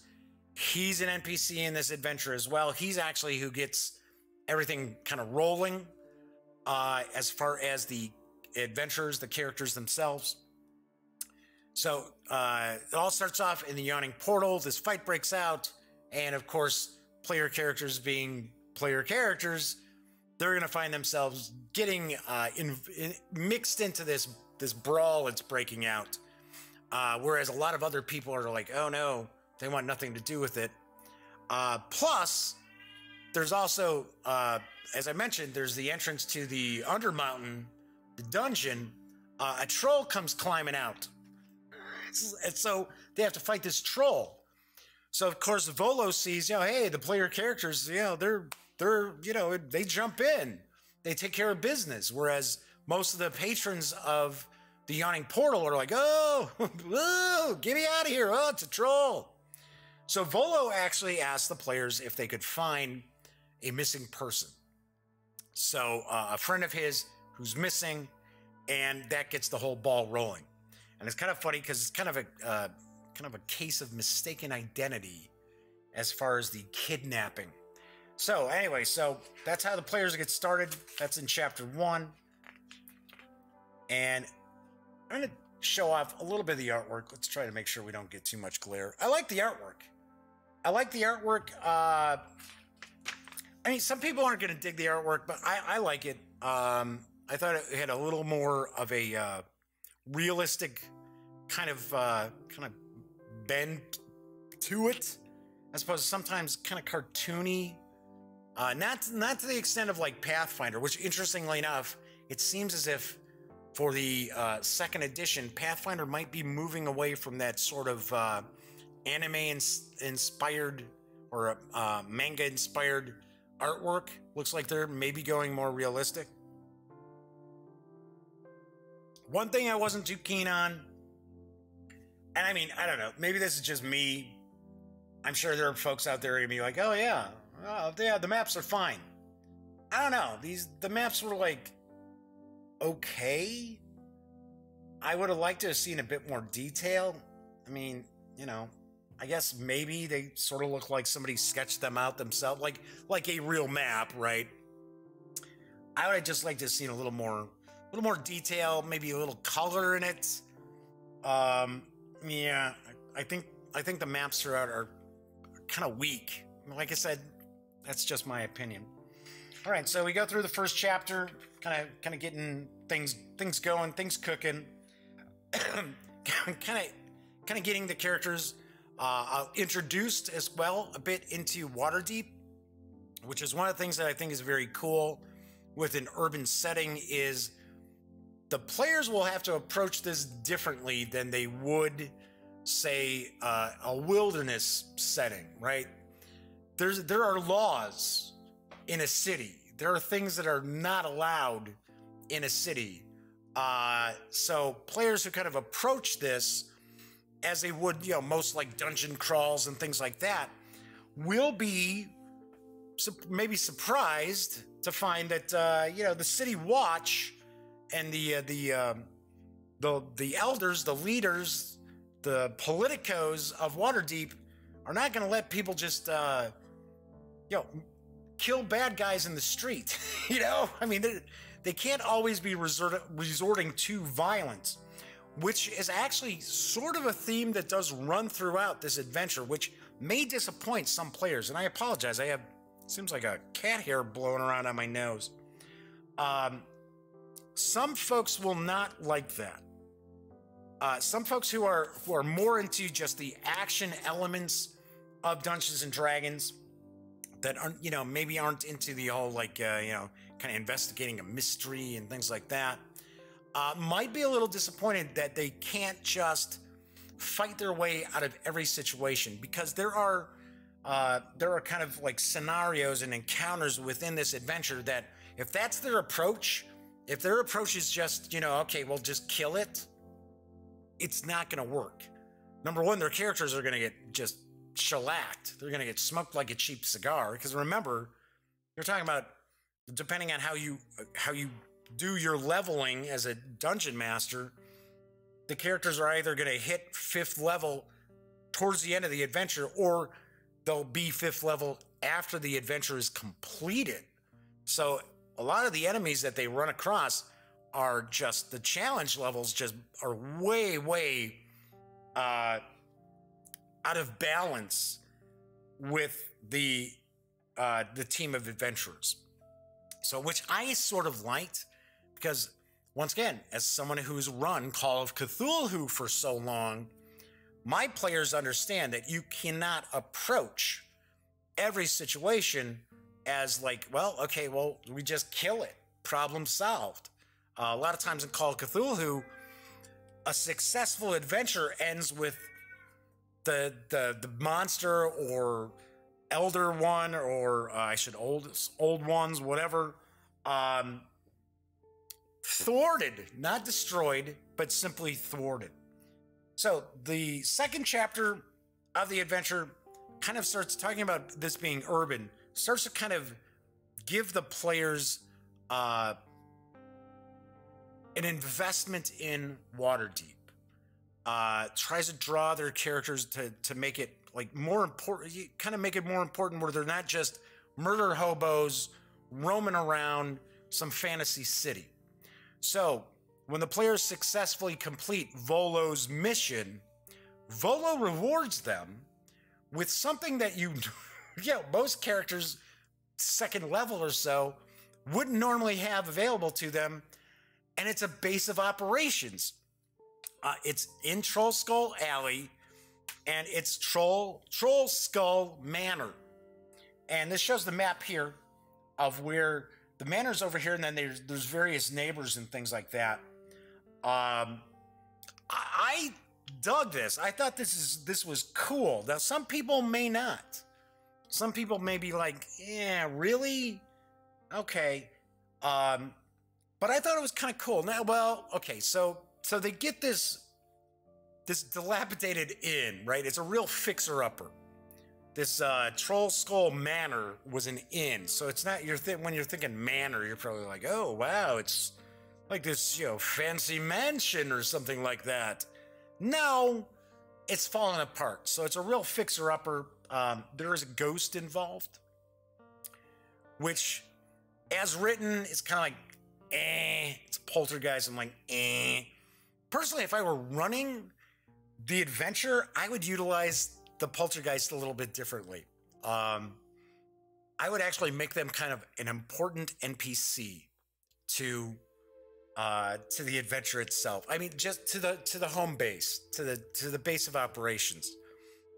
He's an NPC in this adventure as well. He's actually who gets everything kind of rolling as far as the adventures, the characters themselves. So it all starts off in the Yawning Portal. This fight breaks out, and of course, player characters being player characters, they're going to find themselves getting mixed into this brawl that's breaking out. Whereas a lot of other people are like, oh no, they want nothing to do with it. Plus, there's also, as I mentioned, there's the entrance to the Undermountain, the dungeon. A troll comes climbing out. And so they have to fight this troll. So of course Volo sees, hey, the player characters, they jump in, they take care of business. Whereas most of the patrons of the Yawning Portal are like, oh, get me out of here. Oh, it's a troll. So Volo actually asked the players if they could find a missing person. So a friend of his who's missing, and that gets the whole ball rolling. And it's kind of funny because it's kind of a case of mistaken identity as far as the kidnapping. So anyway, so that's how the players get started. That's in chapter 1. And I'm going to show off a little bit of the artwork. Let's try to make sure we don't get too much glare. I like the artwork. I mean, some people aren't going to dig the artwork, but I like it. I thought it had a little more of a realistic kind of bend to it, as opposed to sometimes kind of cartoony. Not to the extent of like Pathfinder, which interestingly enough, it seems as if for the second edition, Pathfinder might be moving away from that sort of anime inspired or manga inspired artwork. Looks like they're maybe going more realistic. One thing I wasn't too keen on, and I mean, I don't know, maybe this is just me. I'm sure there are folks out there who are gonna be like, oh yeah, the maps are fine. I don't know, the maps were like, okay. I would have liked to have seen a bit more detail. I mean, I guess maybe they sort of look like somebody sketched them out themselves, like a real map, right? I would have just liked to have seen a little more detail, maybe a little color in it. Yeah, I think the maps throughout are kind of weak. Like I said, that's just my opinion. All right, so we go through the first chapter, kind of getting things going, things cooking, kind of getting the characters introduced as well a bit into Waterdeep, which is one of the things that I think is very cool with an urban setting is the players will have to approach this differently than they would, say, a wilderness setting, right? There are laws in a city. There are things that are not allowed in a city. So players who kind of approach this as they would, most like dungeon crawls and things like that, will be maybe surprised to find that, the city watch and the elders, the leaders, the politicos of Waterdeep are not going to let people just, kill bad guys in the street. I mean, they can't always be resorting to violence. which is actually sort of a theme that does run throughout this adventure, which may disappoint some players. And I apologize. I have, seems like a cat hair blowing around on my nose. Some folks will not like that. Some folks who are more into just the action elements of Dungeons and Dragons, that aren't, you know, maybe aren't into the whole like you know, kind of investigating a mystery and things like that, might be a little disappointed that they can't just fight their way out of every situation, because there are kind of like scenarios and encounters within this adventure that if that's their approach, if their approach is just, you know, okay, well, just kill it, it's not going to work. Number one, their characters are going to get just shellacked. They're going to get smoked like a cheap cigar, because remember, you're talking about, depending on how you do your leveling as a dungeon master, the characters are either going to hit 5th level towards the end of the adventure, or they'll be 5th level after the adventure is completed. So a lot of the enemies that they run across are just, the challenge levels just are way out of balance with the team of adventurers. So, which I sort of liked, because once again, as someone who's run Call of Cthulhu for so long, my players understand that you cannot approach every situation as like, well, okay, well, we just kill it, problem solved. A lot of times in Call of Cthulhu, a successful adventure ends with the monster or elder one, or old ones, whatever, thwarted, not destroyed, but simply thwarted. So the second chapter of the adventure kind of starts talking about this being urban, starts to kind of give the players an investment in Waterdeep. Tries to draw their characters to make it like more important, kind of make it more important, where they're not just murder hobos roaming around some fantasy city. So when the players successfully complete Volo's mission, Volo rewards them with something that most characters second level or so wouldn't normally have available to them, and it's a base of operations. It's in Troll Skull Alley, and it's Troll Skull Manor. And this shows the map here of where the manor's over here, and then there's various neighbors and things like that. I dug this. I thought this was cool. Now, some people may not. Some people may be like, yeah, really? Okay. But I thought it was kind of cool. Now, well, okay, so they get this dilapidated inn, right? It's a real fixer-upper. This Troll Skull Manor was an inn, so it's not when you're thinking manor, you're probably like, oh wow, it's like this, you know, fancy mansion or something like that. No, it's falling apart. So it's a real fixer-upper. There is a ghost involved, which, as written, is kind of like, it's poltergeist. I'm like, Personally, if I were running the adventure, I would utilize the poltergeist a little bit differently. I would actually make them kind of an important NPC to the adventure itself. I mean, just to the home base, to the base of operations,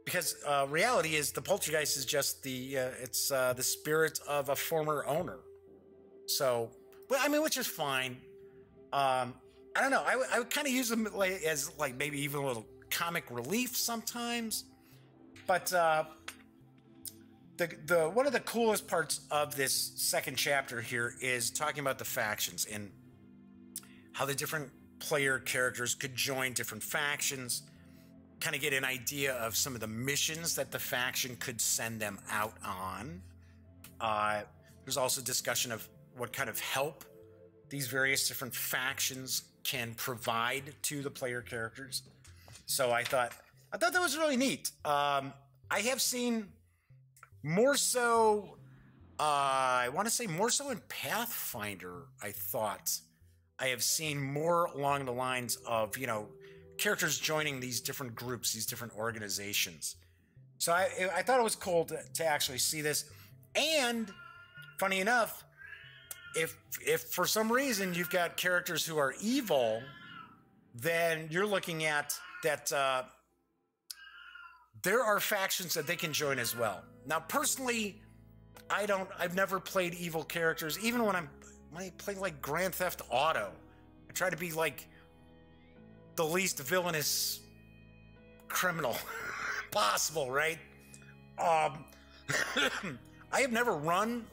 because reality is the poltergeist is just the spirit of a former owner. So, well, I mean, which is fine. I don't know. I would kind of use them as maybe even a little comic relief sometimes. But the one of the coolest parts of this second chapter here is talking about the factions and how the different player characters could join different factions, kind of get an idea of some of the missions that the faction could send them out on. There's also discussion of what kind of help these various different factions can provide to the player characters. So I thought that was really neat. I have seen more so, I want to say more so in Pathfinder, I thought. I have seen more along the lines of, characters joining these different groups, these different organizations. So I thought it was cool to actually see this. And funny enough, if for some reason you've got characters who are evil, then you're looking at that there are factions that they can join as well. Now, personally, I've never played evil characters. Even when I play like Grand Theft Auto, I try to be like the least villainous criminal possible, right? I have never run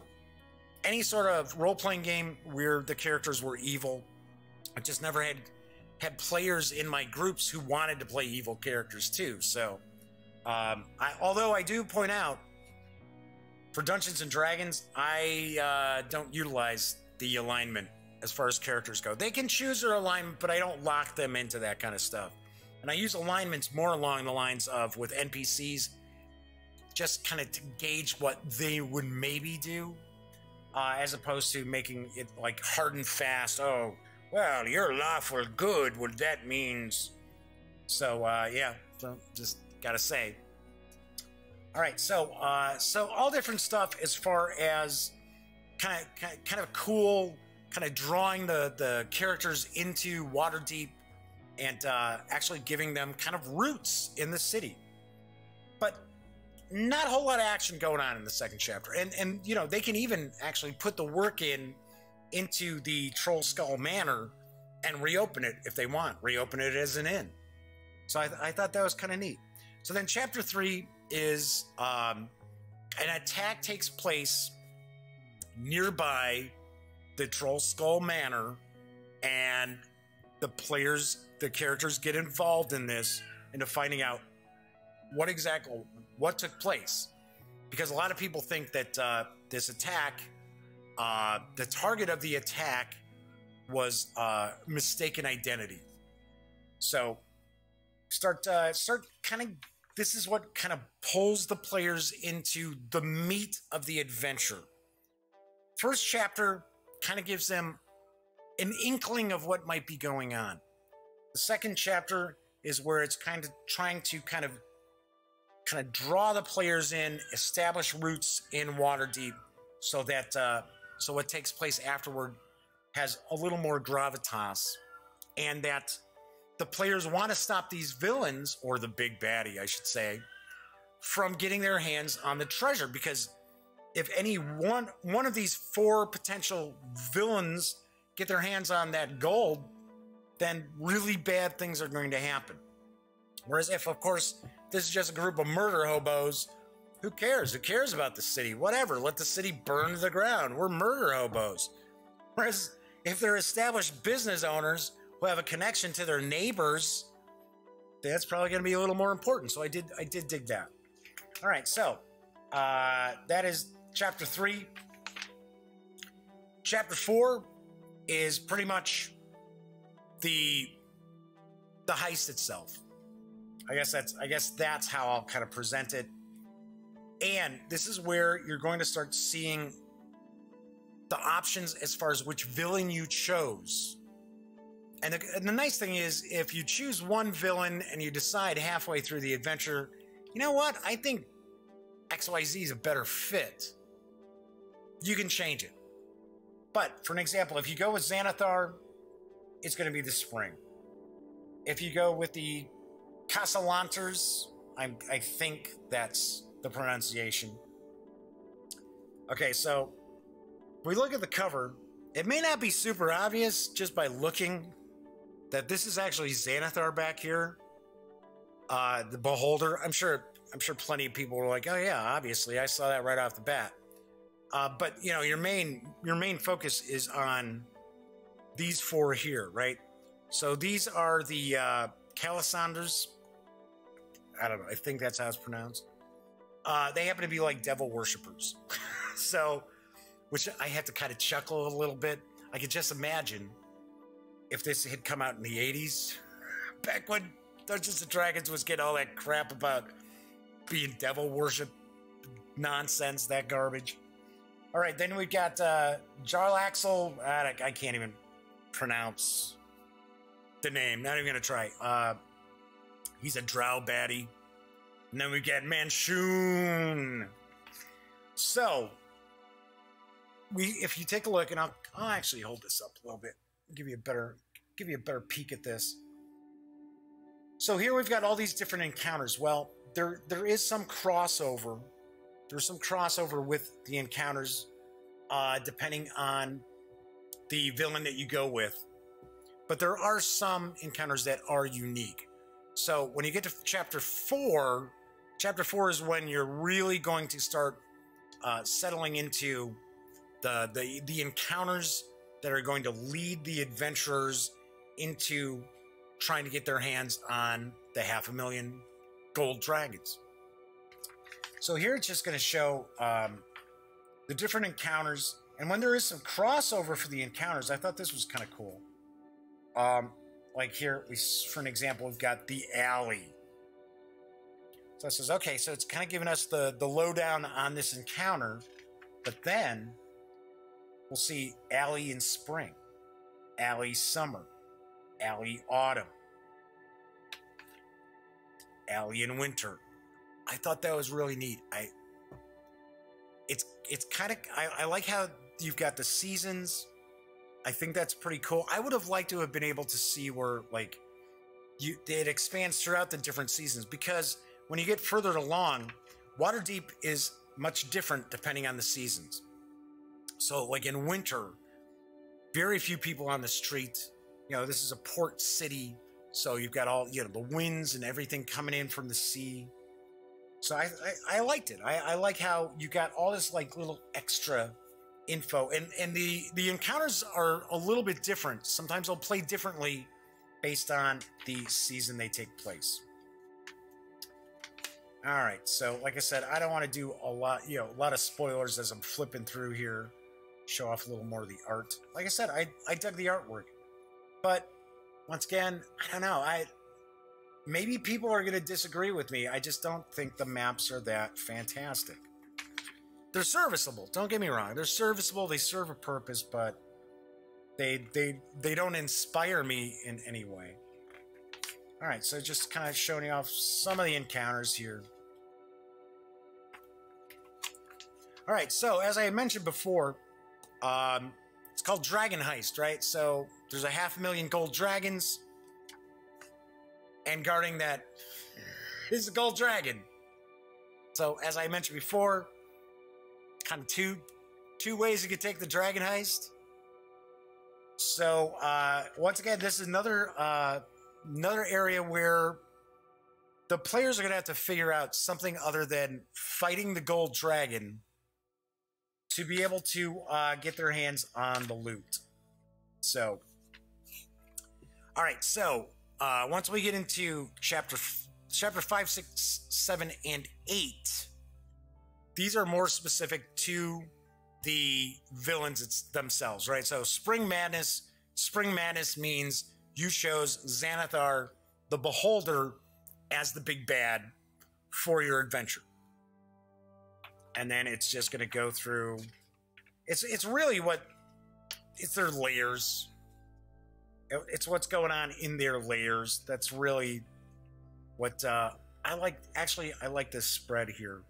any sort of role-playing game where the characters were evil. I just never had players in my groups who wanted to play evil characters too. So, although I do point out, for Dungeons and Dragons, I don't utilize the alignment as far as characters go. They can choose their alignment, but I don't lock them into that kind of stuff. And I use alignments more along the lines of with NPCs, just kind of to gauge what they would maybe do, as opposed to making it like hard and fast. Oh, well, you're lawful good. Well, that means. So, yeah, so just gotta say. All right, so all different stuff as far as kind of cool, kind of drawing the characters into Waterdeep and actually giving them kind of roots in the city. But not a whole lot of action going on in the second chapter. And you know, they can even actually put the work into the Troll Skull Manor and reopen it if they want. Reopen it as an inn. So I thought that was kind of neat. So then chapter 3 is an attack takes place nearby the Troll Skull Manor, and the characters get involved in this, into finding out what took place. Because a lot of people think that this attack, the target of the attack was mistaken identity. So start kind of, this is what kind of pulls the players into the meat of the adventure. First chapter kind of gives them an inkling of what might be going on. The second chapter is where it's kind of trying to kind of draw the players in, establish roots in Waterdeep, so that so what takes place afterward has a little more gravitas, and that the players want to stop these villains, or the big baddie, I should say, from getting their hands on the treasure. Because if any one of these 4 potential villains get their hands on that gold, then really bad things are going to happen. Whereas if, of course, this is just a group of murder hobos, who cares? Who cares about the city? Whatever, let the city burn to the ground. We're murder hobos. Whereas if they're established business owners who have a connection to their neighbors, that's probably going to be a little more important. So I did dig that. All right, so that is chapter 3. Chapter 4 is pretty much the heist itself. I guess that's how I'll kind of present it. And this is where you're going to start seeing the options as far as which villain you chose. And the nice thing is, if you choose one villain and you decide halfway through the adventure, you know what? I think XYZ is a better fit. You can change it. But for an example, if you go with Xanathar, it's going to be the spring. If you go with the Casalanters, I think that's the pronunciation. Okay, so if we look at the cover, it may not be super obvious just by looking that this is actually Xanathar back here. The Beholder. I'm sure plenty of people were like, oh yeah, obviously I saw that right off the bat. But you know, your main focus is on these 4 here, right? So these are the Calasanders. I don't know. I think that's how it's pronounced. They happen to be like devil worshippers. So, which I had to kind of chuckle a little bit. I could just imagine if this had come out in the 80s, back when Dungeons and Dragons was getting all that crap about being devil worship nonsense, that garbage. All right, then we've got Jarlaxle. I can't even pronounce the name. Not even going to try. He's a drow baddie. And then we get Manshoon. So, if you take a look, and I'll actually hold this up a little bit, give you a better peek at this. So here we've got all these different encounters. Well, there is some crossover. There's some crossover with the encounters, depending on the villain that you go with. But there are some encounters that are unique. So when you get to chapter 4 is when you're really going to start settling into the encounters that are going to lead the adventurers into trying to get their hands on the 500,000 gold dragons. So here it's just going to show the different encounters, and when there is some crossover for the encounters, I thought this was kind of cool. Like here, for an example, we've got the alley. So it says, okay, so it's kind of giving us the lowdown on this encounter, but then we'll see alley in spring, alley summer, alley autumn, alley in winter. I thought that was really neat. It's kind of, I like how you've got the seasons. I think that's pretty cool. I would have liked to have been able to see where like it expands throughout the different seasons, because when you get further along, Waterdeep is much different depending on the seasons. So like in winter, very few people on the street. You know, this is a port city, so you've got all, you know, the winds and everything coming in from the sea. So I liked it. I like how you got all this like little extra info, and the encounters are a little bit different. Sometimes they'll play differently based on the season they take place. All right, so like I said, I don't want to do a lot of spoilers as I'm flipping through here. Show off a little more of the art. Like I said, I dug the artwork, but once again, I don't know. Maybe people are going to disagree with me. I just don't think the maps are that fantastic. They're serviceable. Don't get me wrong. They're serviceable. They serve a purpose, but they don't inspire me in any way. All right, so just kind of showing you off some of the encounters here. All right, so as I had mentioned before, it's called Dragon Heist, right? So there's a 500,000 gold dragons, and guarding that is the gold dragon. So as I mentioned before, kind of two ways you could take the Dragon Heist. So once again, this is another area where the players are going to have to figure out something other than fighting the gold dragon to be able to get their hands on the loot. So, all right. So once we get into chapter 5, 6, 7, and 8, these are more specific to the villains themselves, right? So Spring Madness means you chose Xanathar the Beholder as the big bad for your adventure. And then it's just going to go through, it's really it's their layers. It's what's going on in their layers. That's really what I like. Actually, I like this spread here.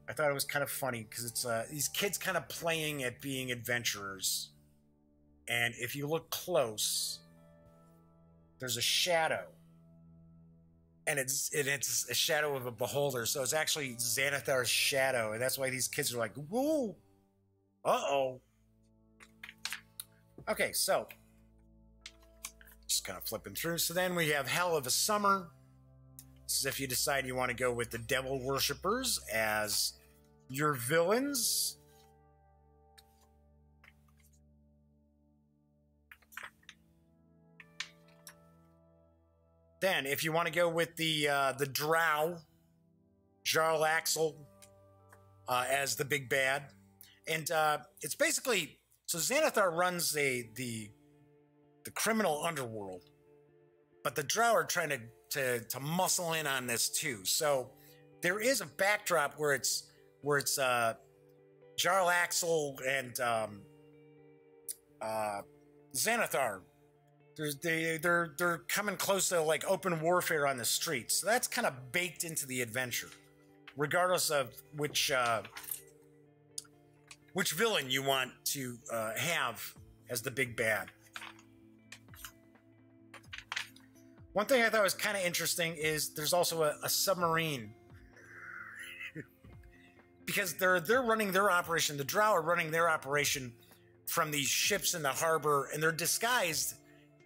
I thought it was kind of funny because it's these kids kind of playing at being adventurers. And if you look close, there's a shadow. And it's a shadow of a beholder. So it's actually Xanathar's shadow. And that's why these kids are like, whoa, uh-oh. Okay, so just kind of flipping through. So then we have Hell of a Summer. This is if you decide you want to go with the Devil Worshippers as your villains. Then, if you want to go with the Drow, Jarl Axel as the big bad, and it's basically, so Xanathar runs the criminal underworld, but the Drow are trying to muscle in on this too. So there is a backdrop where it's Jarl Axel and Xanathar. they're coming close to like open warfare on the streets. So that's kind of baked into the adventure, regardless of which villain you want to have as the big bad. One thing I thought was kind of interesting is there's also a submarine. Because they're running their operation, the Drow are running their operation from these ships in the harbor, and they're disguised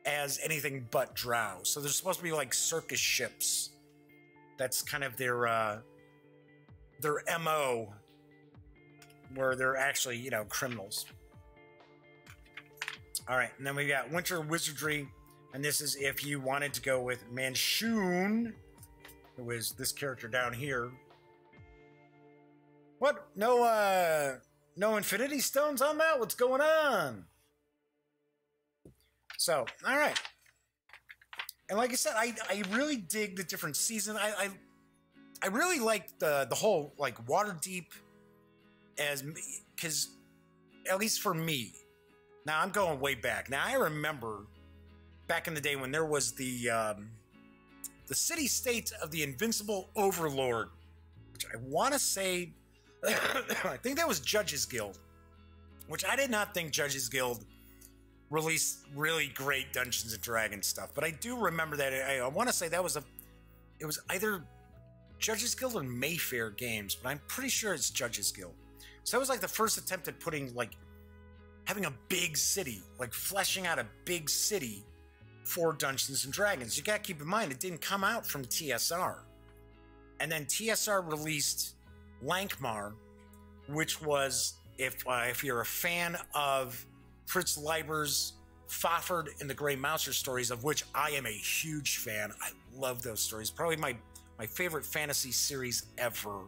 as anything but Drow. So they're supposed to be like circus ships. That's kind of their MO, where they're actually, you know, criminals. All right, and then we got Winter Wizardry, and this is if you wanted to go with Manshoon, who is this character down here. What? No Infinity Stones on that? What's going on? So, all right. And like I said, I really dig the different seasons. I really like the whole like Waterdeep because at least for me. Now I'm going way back. Now I remember back in the day when there was the city-state of the Invincible Overlord, which I want to say. I think that was Judges Guild, which I did not think Judges Guild released really great Dungeons and Dragons stuff, but I do remember that. I want to say that was it was either Judges Guild or Mayfair Games, but I'm pretty sure it's Judges Guild. So that was like the first attempt at putting like having a big city, like fleshing out a big city for Dungeons and Dragons. You got to keep in mind it didn't come out from TSR, and then TSR released Lankmar, which was, if you're a fan of Fritz Leiber's Fafhrd and the Grey Mouser stories, of which I am a huge fan. I love those stories. Probably my favorite fantasy series ever.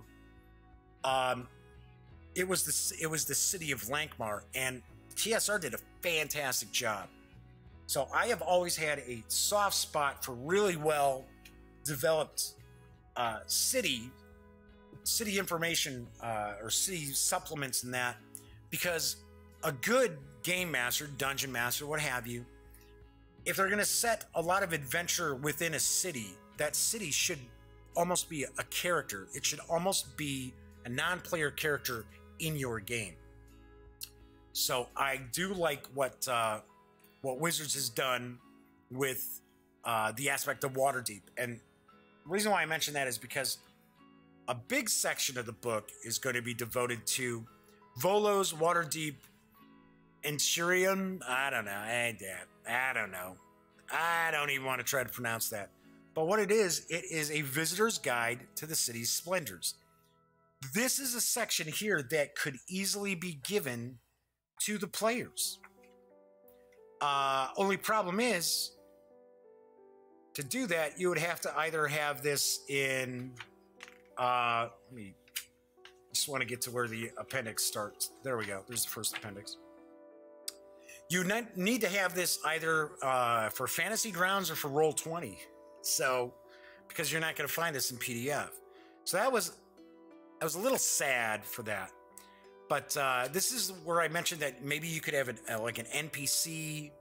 It was the city of Lankmar, and TSR did a fantastic job. So I have always had a soft spot for really well developed city information or city supplements and that, because a good game master, dungeon master, what have you, if they're going to set a lot of adventure within a city, that city should almost be a character. It should almost be a non-player character in your game. So I do like what Wizards has done with the aspect of Waterdeep. And the reason why I mention that is because a big section of the book is going to be devoted to Volo's Waterdeep Enturium. I don't know. I don't know. I don't even want to try to pronounce that. But what it is a visitor's guide to the city's splendors. This is a section here that could easily be given to the players. Only problem is, to do that, you would have to either have this in... let me just want to get to where the appendix starts. There we go. There's the first appendix. You need to have this either for Fantasy Grounds or for Roll20. So, because you're not going to find this in PDF. So I was a little sad for that. But this is where I mentioned that maybe you could have like an NPC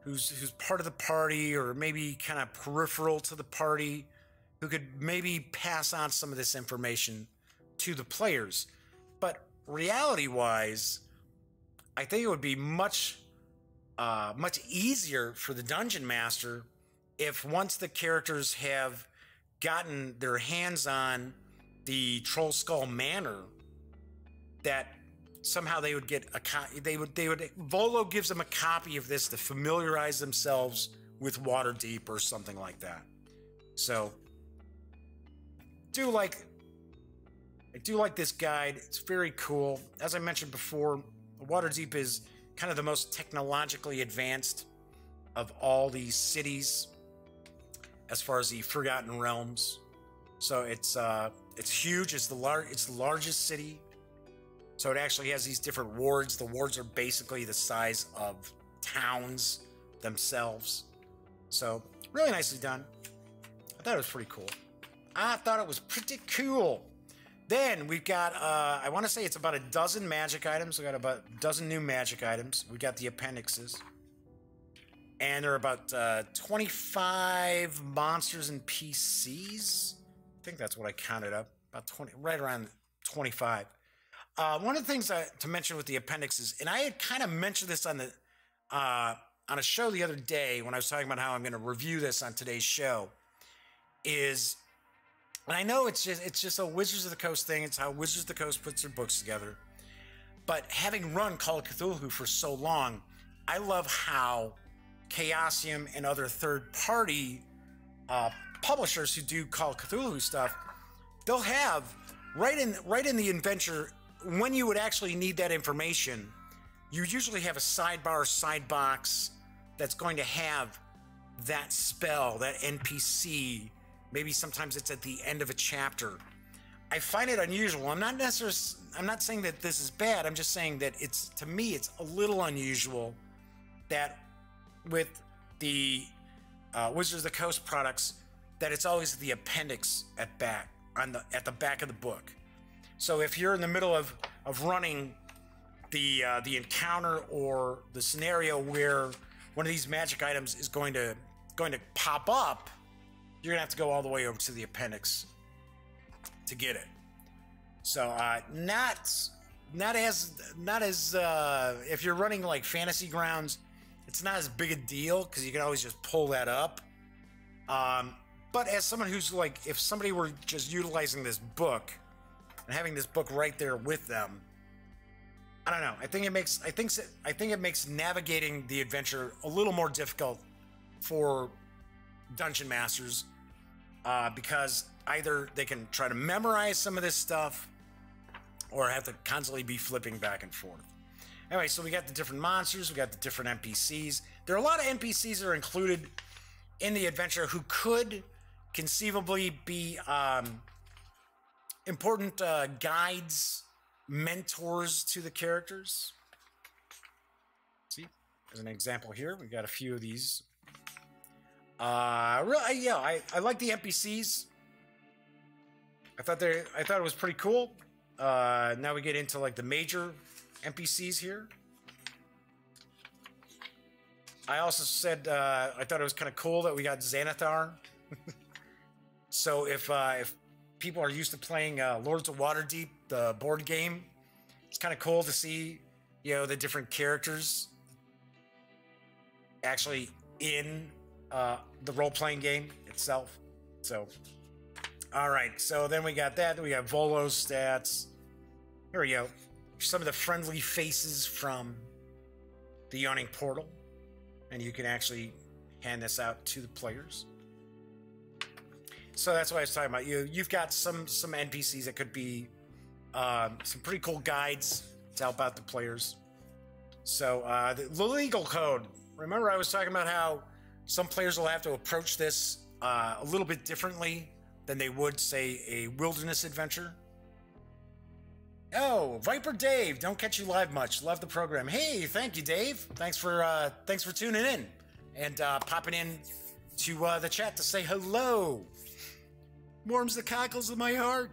who's part of the party, or maybe kind of peripheral to the party, who could maybe pass on some of this information to the players. But reality-wise, I think it would be much easier for the Dungeon Master if once the characters have gotten their hands on the Troll Skull Manor, that somehow they would get a copy. Volo gives them a copy of this to familiarize themselves with Waterdeep or something like that. So I do like this guide. It's very cool. As I mentioned before, Waterdeep is kind of the most technologically advanced of all these cities as far as the Forgotten Realms. So it's huge. It's the largest city. So it actually has these different wards. The wards are basically the size of towns themselves. So really nicely done. I thought it was pretty cool. Then we've got, I want to say it's about a dozen magic items. We got about a dozen new magic items. We got the appendixes. And there are about 25 monsters and PCs. I think that's what I counted up. About 20, right around 25. One of the things to mention with the appendixes, and I had kind of mentioned this on a show the other day when I was talking about how I'm going to review this on today's show, is, and I know it's just a Wizards of the Coast thing. It's how Wizards of the Coast puts their books together. But having run Call of Cthulhu for so long, I love how Chaosium and other third-party publishers who do Call of Cthulhu stuff, they'll have right in the adventure, when you would actually need that information, you usually have a sidebar, side box that's going to have that spell, that NPC. Maybe sometimes it's at the end of a chapter. I find it unusual. I'm not saying that this is bad. I'm just saying that to me, it's a little unusual that with the Wizards of the Coast products, that it's always the appendix at the back of the book. So if you're in the middle of running the encounter or the scenario where one of these magic items is going to pop up, you're gonna have to go all the way over to the appendix to get it. So not as if you're running like Fantasy Grounds, it's not as big a deal because you can always just pull that up. But as someone who's like, if somebody were just utilizing this book and having this book right there with them, I don't know. I think it makes navigating the adventure a little more difficult for dungeon masters because either they can try to memorize some of this stuff or have to constantly be flipping back and forth. Anyway, so we got the different monsters, we got the different NPCs. There are a lot of NPCs that are included in the adventure who could conceivably be important guides, mentors to the characters. See, as an example here, we've got a few of these. I like the NPCs. I thought it was pretty cool. Now we get into like the major NPCs here. I also said I thought it was kind of cool that we got Xanathar. So if people are used to playing Lords of Waterdeep, the board game, it's kind of cool to see, the different characters actually in the role-playing game itself. So, all right. So then we got that. Then we got Volo's stats. Here we go. Some of the friendly faces from the Yawning Portal. And you can actually hand this out to the players. So that's what I was talking about. You've got some NPCs that could be some pretty cool guides to help out the players. So the legal code. Remember I was talking about how some players will have to approach this a little bit differently than they would, say, a wilderness adventure. Oh, Viper Dave, don't catch you live much. Love the program. Hey, thank you, Dave. Thanks for tuning in and popping in to the chat to say hello. Warms the cockles of my heart.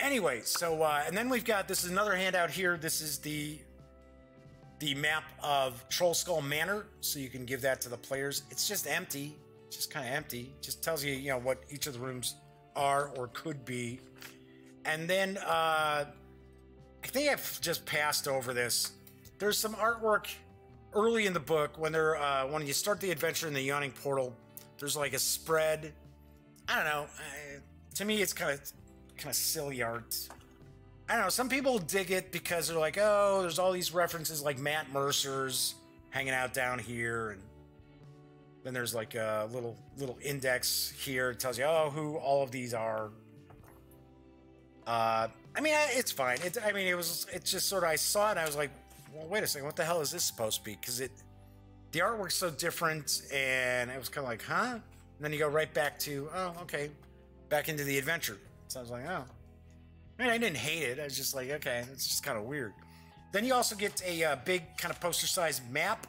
Anyway, so and then we've got, this is another handout here. This is the map of Troll Skull Manor, so you can give that to the players. It's just empty. It's just kind of empty. It just tells you, what each of the rooms are or could be. And then I think I've just passed over this. There's some artwork early in the book when when you start the adventure in the Yawning Portal. There's like a spread. I don't know. To me, it's kind of silly art. I don't know. Some people dig it because they're like, oh, there's all these references like Matt Mercer's hanging out down here, and then there's like a little index here. It tells you, who all of these are. I mean, it's fine. It's just sort of, I saw it and I was like, well, wait a second, what the hell is this supposed to be? Because the artwork's so different, and it was kind of like, huh? And then you go right back to, okay, back into the adventure. So I was like, I mean, I didn't hate it. I was just like, okay, it's just kind of weird. Then you also get a big kind of poster-sized map.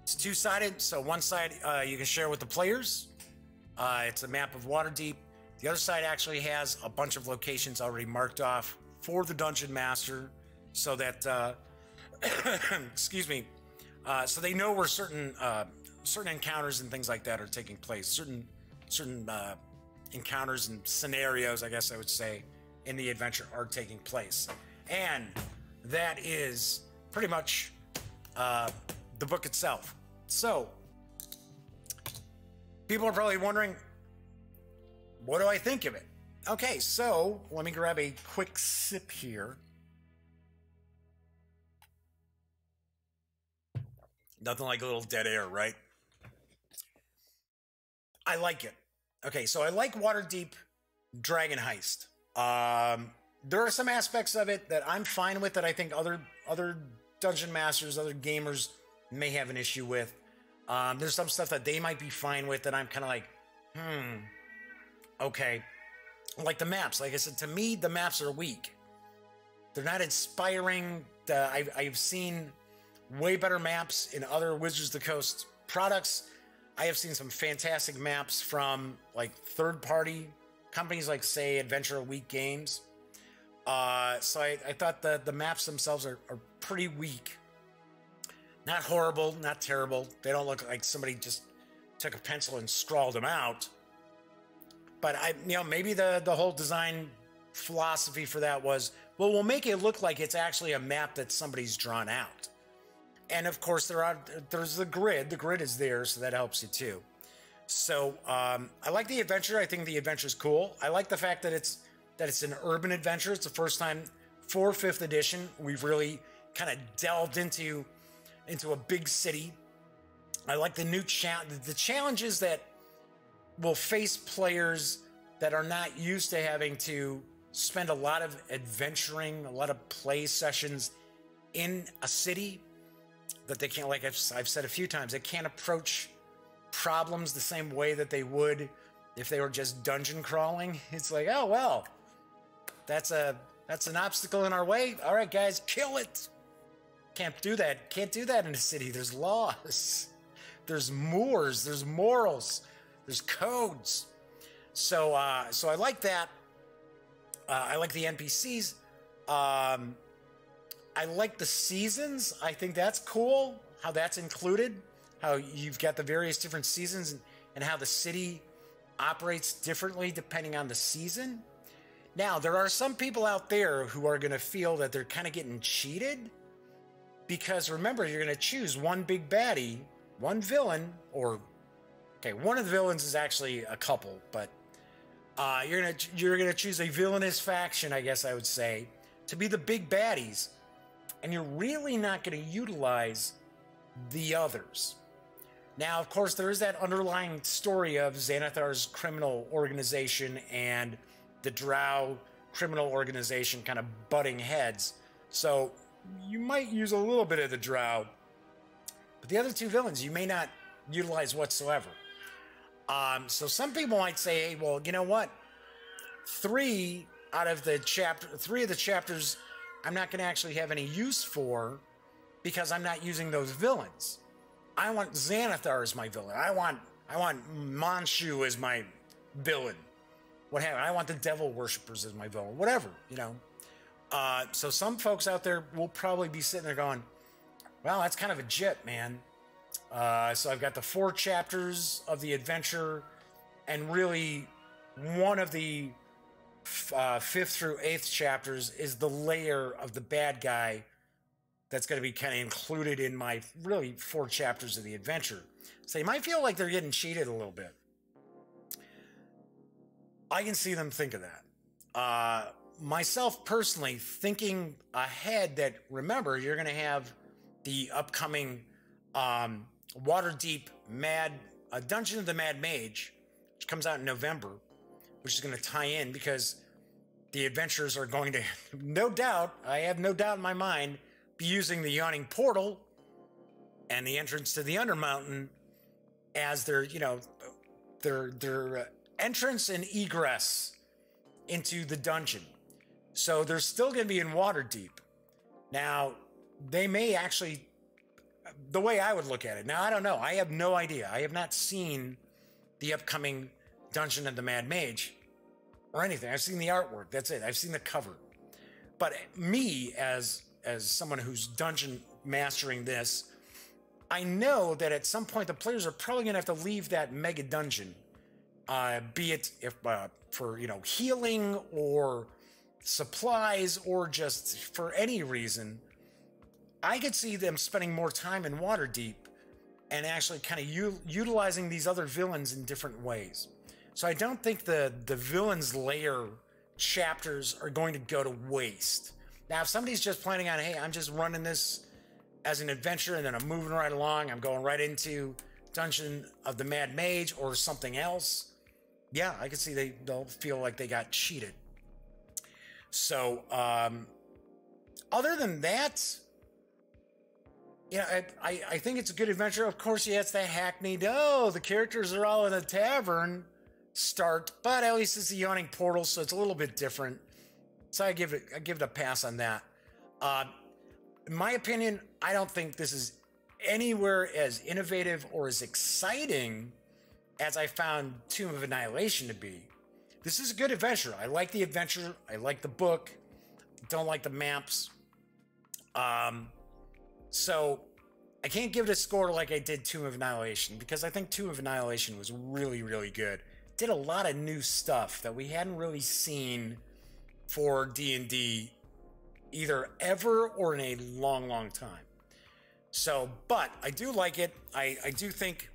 It's two-sided, so one side you can share with the players. It's a map of Waterdeep. The other side actually has a bunch of locations already marked off for the Dungeon Master, so that, excuse me, So they know where certain encounters and things like that are taking place. Certain encounters and scenarios, I guess I would say, in the adventure are taking place. And that is pretty much the book itself. So, people are probably wondering, what do I think of it? Okay, so let me grab a quick sip here. Nothing like a little dead air, right? I like it. Okay, so I like Waterdeep Dragon Heist. There are some aspects of it that I'm fine with that I think other dungeon masters, other gamers may have an issue with. There's some stuff that they might be fine with that I'm kind of like, okay. Like the maps. Like I said, to me, the maps are weak. They're not inspiring. I've seen way better maps in other Wizards of the Coast products. I have seen some fantastic maps from like third-party companies like, say, Adventure Week Games. So I thought the maps themselves are pretty weak. Not horrible, not terrible. They don't look like somebody just took a pencil and scrawled them out. But maybe the whole design philosophy for that was, well, we'll make it look like it's actually a map that somebody's drawn out. And of course, there's the grid. The grid is there, so that helps you too. So I like the adventure. I think the adventure is cool. I like the fact that it's an urban adventure. It's the first time for 5th edition we've really kind of delved into a big city. I like the new the challenges that will face players that are not used to having to spend a lot of adventuring, a lot of play sessions in a city, that they can't, like I've said a few times, they can't approach problems the same way that they would if they were just dungeon crawling. It's like, oh, well, that's an obstacle in our way. All right, guys, kill it. Can't do that. Can't do that in a city. There's laws. There's moors. There's morals. There's codes. So I like that. I like the NPCs. I like the seasons. I think that's cool, how that's included, how you've got the various different seasons and how the city operates differently depending on the season. Now, there are some people out there who are going to feel that they're kind of getting cheated because, remember, you're going to choose one big baddie, one villain, or, okay, one of the villains is actually a couple, but you're gonna choose a villainous faction, I guess I would say, to be the big baddies, and you're really not going to utilize the others. Now, of course, there is that underlying story of Xanathar's criminal organization and the Drow criminal organization kind of butting heads. So you might use a little bit of the Drow, but the other two villains you may not utilize whatsoever. So some people might say, hey, well, you know what? 3 of the chapters I'm not going to actually have any use for because I'm not using those villains. I want Xanathar as my villain. I want Monshu as my villain. What have I want the devil worshippers as my villain. Whatever, you know. So some folks out there will probably be sitting there going, well, that's kind of a jit, man. So I've got the 4 chapters of the adventure, and really one of the 5th through 8th chapters is the layer of the bad guy that's going to be kind of included in my really 4 chapters of the adventure. So you might feel like they're getting cheated a little bit. I can see them think of that. Myself personally, thinking ahead that, remember, you're going to have the upcoming Waterdeep Dungeon of the Mad Mage, which comes out in November, which is going to tie in because the adventurers are going to, no doubt, I have no doubt in my mind, be using the Yawning Portal and the entrance to the Undermountain as their, their entrance and egress into the dungeon. So they're still going to be in Waterdeep. Now, they may actually, the way I would look at it, now I don't know, I have no idea. I have not seen the upcoming Dungeon of the Mad Mage or anything. I've seen the artwork, that's it. I've seen the cover. But me, as someone who's dungeon mastering this, I know that at some point the players are probably going to have to leave that mega dungeon, be it if for healing or supplies or just for any reason. I could see them spending more time in Waterdeep and actually kind of utilizing these other villains in different ways. So I don't think the villains layer chapters are going to go to waste. Now, if somebody's just planning on, hey, I'm just running this as an adventure and then I'm moving right along, I'm going right into Dungeon of the Mad Mage or something else, yeah, I could see they'll feel like they got cheated. So, other than that, yeah, I think it's a good adventure. Of course, yeah, it's that hackneyed, the characters are all in a tavern start, but at least it's a yawning portal, so it's a little bit different. So I give it a pass on that. In my opinion, I don't think this is anywhere as innovative or as exciting as I found Tomb of Annihilation to be. This is a good adventure. I like the adventure. I like the book. Don't like the maps. So I can't give it a score like I did Tomb of Annihilation, because I think Tomb of Annihilation was really, really good. Did a lot of new stuff that we hadn't really seen for D&D either ever or in a long, long time. So, but I do like it. I do think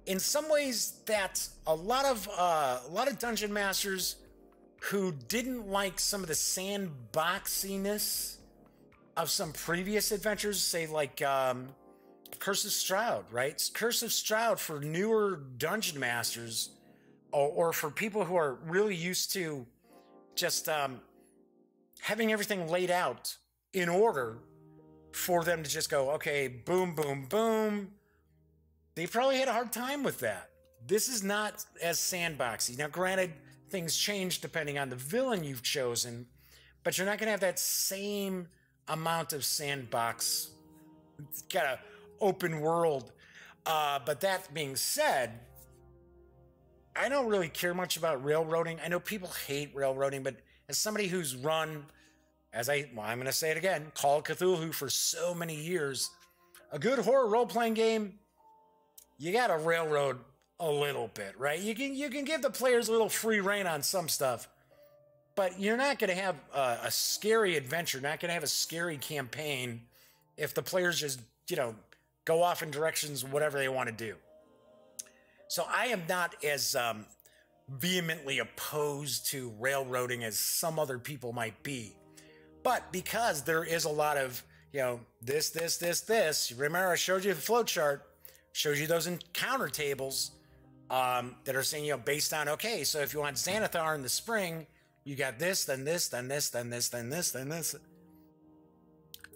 in some ways that a lot of dungeon masters who didn't like some of the sandboxiness of some previous adventures, say like Curse of Strahd, right? Curse of Strahd for newer dungeon masters, or for people who are really used to just having everything laid out in order for them to just go, okay, boom, boom, boom. They probably had a hard time with that. This is not as sandboxy. Now, granted, things change depending on the villain you've chosen, but you're not going to have that same amount of sandbox, kind of open world. But that being said, I don't really care much about railroading. I know people hate railroading, but as somebody who's run, I'm going to say it again, Call of Cthulhu for so many years, a good horror role-playing game, you got to railroad a little bit, right? You can give the players a little free rein on some stuff, but you're not going to have a scary adventure, not going to have a scary campaign if the players just, go off in directions, whatever they want to do. So I am not as vehemently opposed to railroading as some other people might be. But because there is a lot of, this, remember I showed you the flow chart, shows you those encounter tables that are saying, based on, okay, so if you want Xanathar in the spring, you got this, then this, then this, then this, then this, then this.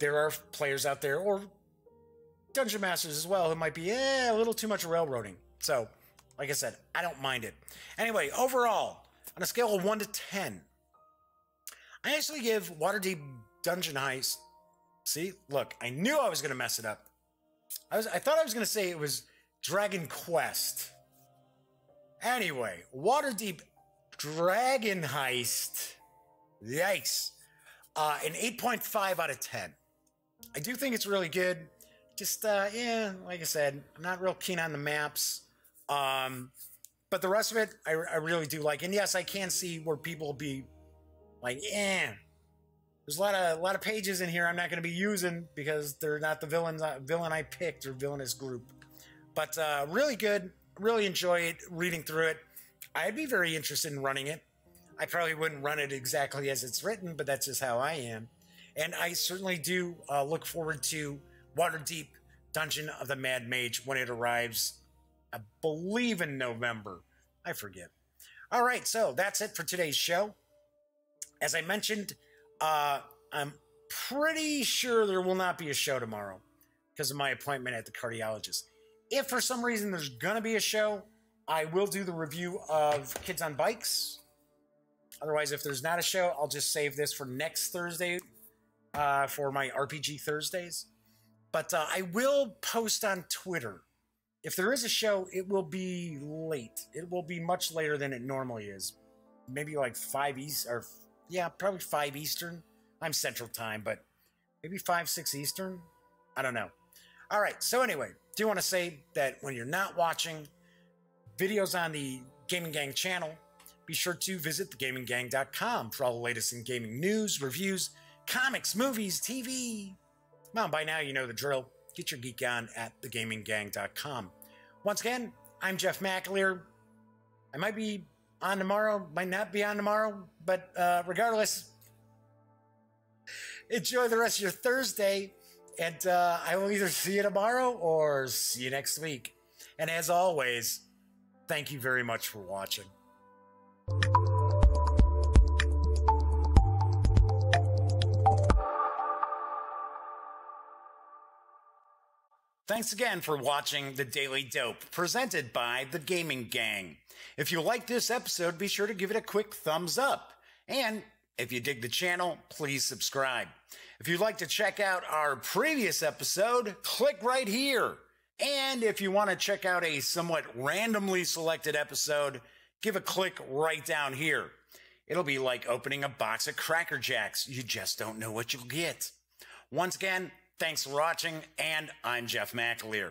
There are players out there, or dungeon masters as well, who might be a little too much railroading. So, like I said, I don't mind it. Anyway, overall, on a scale of 1 to 10, I actually give Waterdeep Dungeon Heist. See, look, I knew I was going to mess it up. I thought I was going to say it was Dragon Quest. Anyway, Waterdeep Dragon Heist. Yikes. An 8.5 out of 10. I do think it's really good. Just, like I said, I'm not real keen on the maps. But the rest of it, I really do like. And yes, I can see where people will be like, there's a lot of pages in here I'm not going to be using because they're not the villain I picked or villainous group. But really good. Really enjoy it, reading through it. I'd be very interested in running it. I probably wouldn't run it exactly as it's written, but that's just how I am. And I certainly do look forward to Waterdeep Dungeon of the Mad Mage when it arrives, I believe in November. I forget. All right, so that's it for today's show. As I mentioned, I'm pretty sure there will not be a show tomorrow because of my appointment at the cardiologist. If for some reason there's going to be a show, I will do the review of Kids on Bikes. Otherwise, if there's not a show, I'll just save this for next Thursday for my RPG Thursdays. But I will post on Twitter. If there is a show, it will be late. It will be much later than it normally is. Maybe like 5 East, or yeah, probably 5 Eastern. I'm Central Time, but maybe 5, 6 Eastern. I don't know. All right, so anyway, do you want to say that when you're not watching videos on the Gaming Gang channel, be sure to visit thegaminggang.com for all the latest in gaming news, reviews, comics, movies, TV. Well, by now you know the drill. Get your geek on at thegaminggang.com. Once again, I'm Jeff McAleer. I might be on tomorrow, might not be on tomorrow, but regardless, enjoy the rest of your Thursday, and I will either see you tomorrow or see you next week. And as always, thank you very much for watching. Thanks again for watching The Daily Dope, presented by The Gaming Gang. If you like this episode, be sure to give it a quick thumbs up. And if you dig the channel, please subscribe. If you'd like to check out our previous episode, click right here. And if you want to check out a somewhat randomly selected episode, give a click right down here. It'll be like opening a box of Cracker Jacks. You just don't know what you'll get. Once again, thanks for watching, and I'm Jeff McAleer.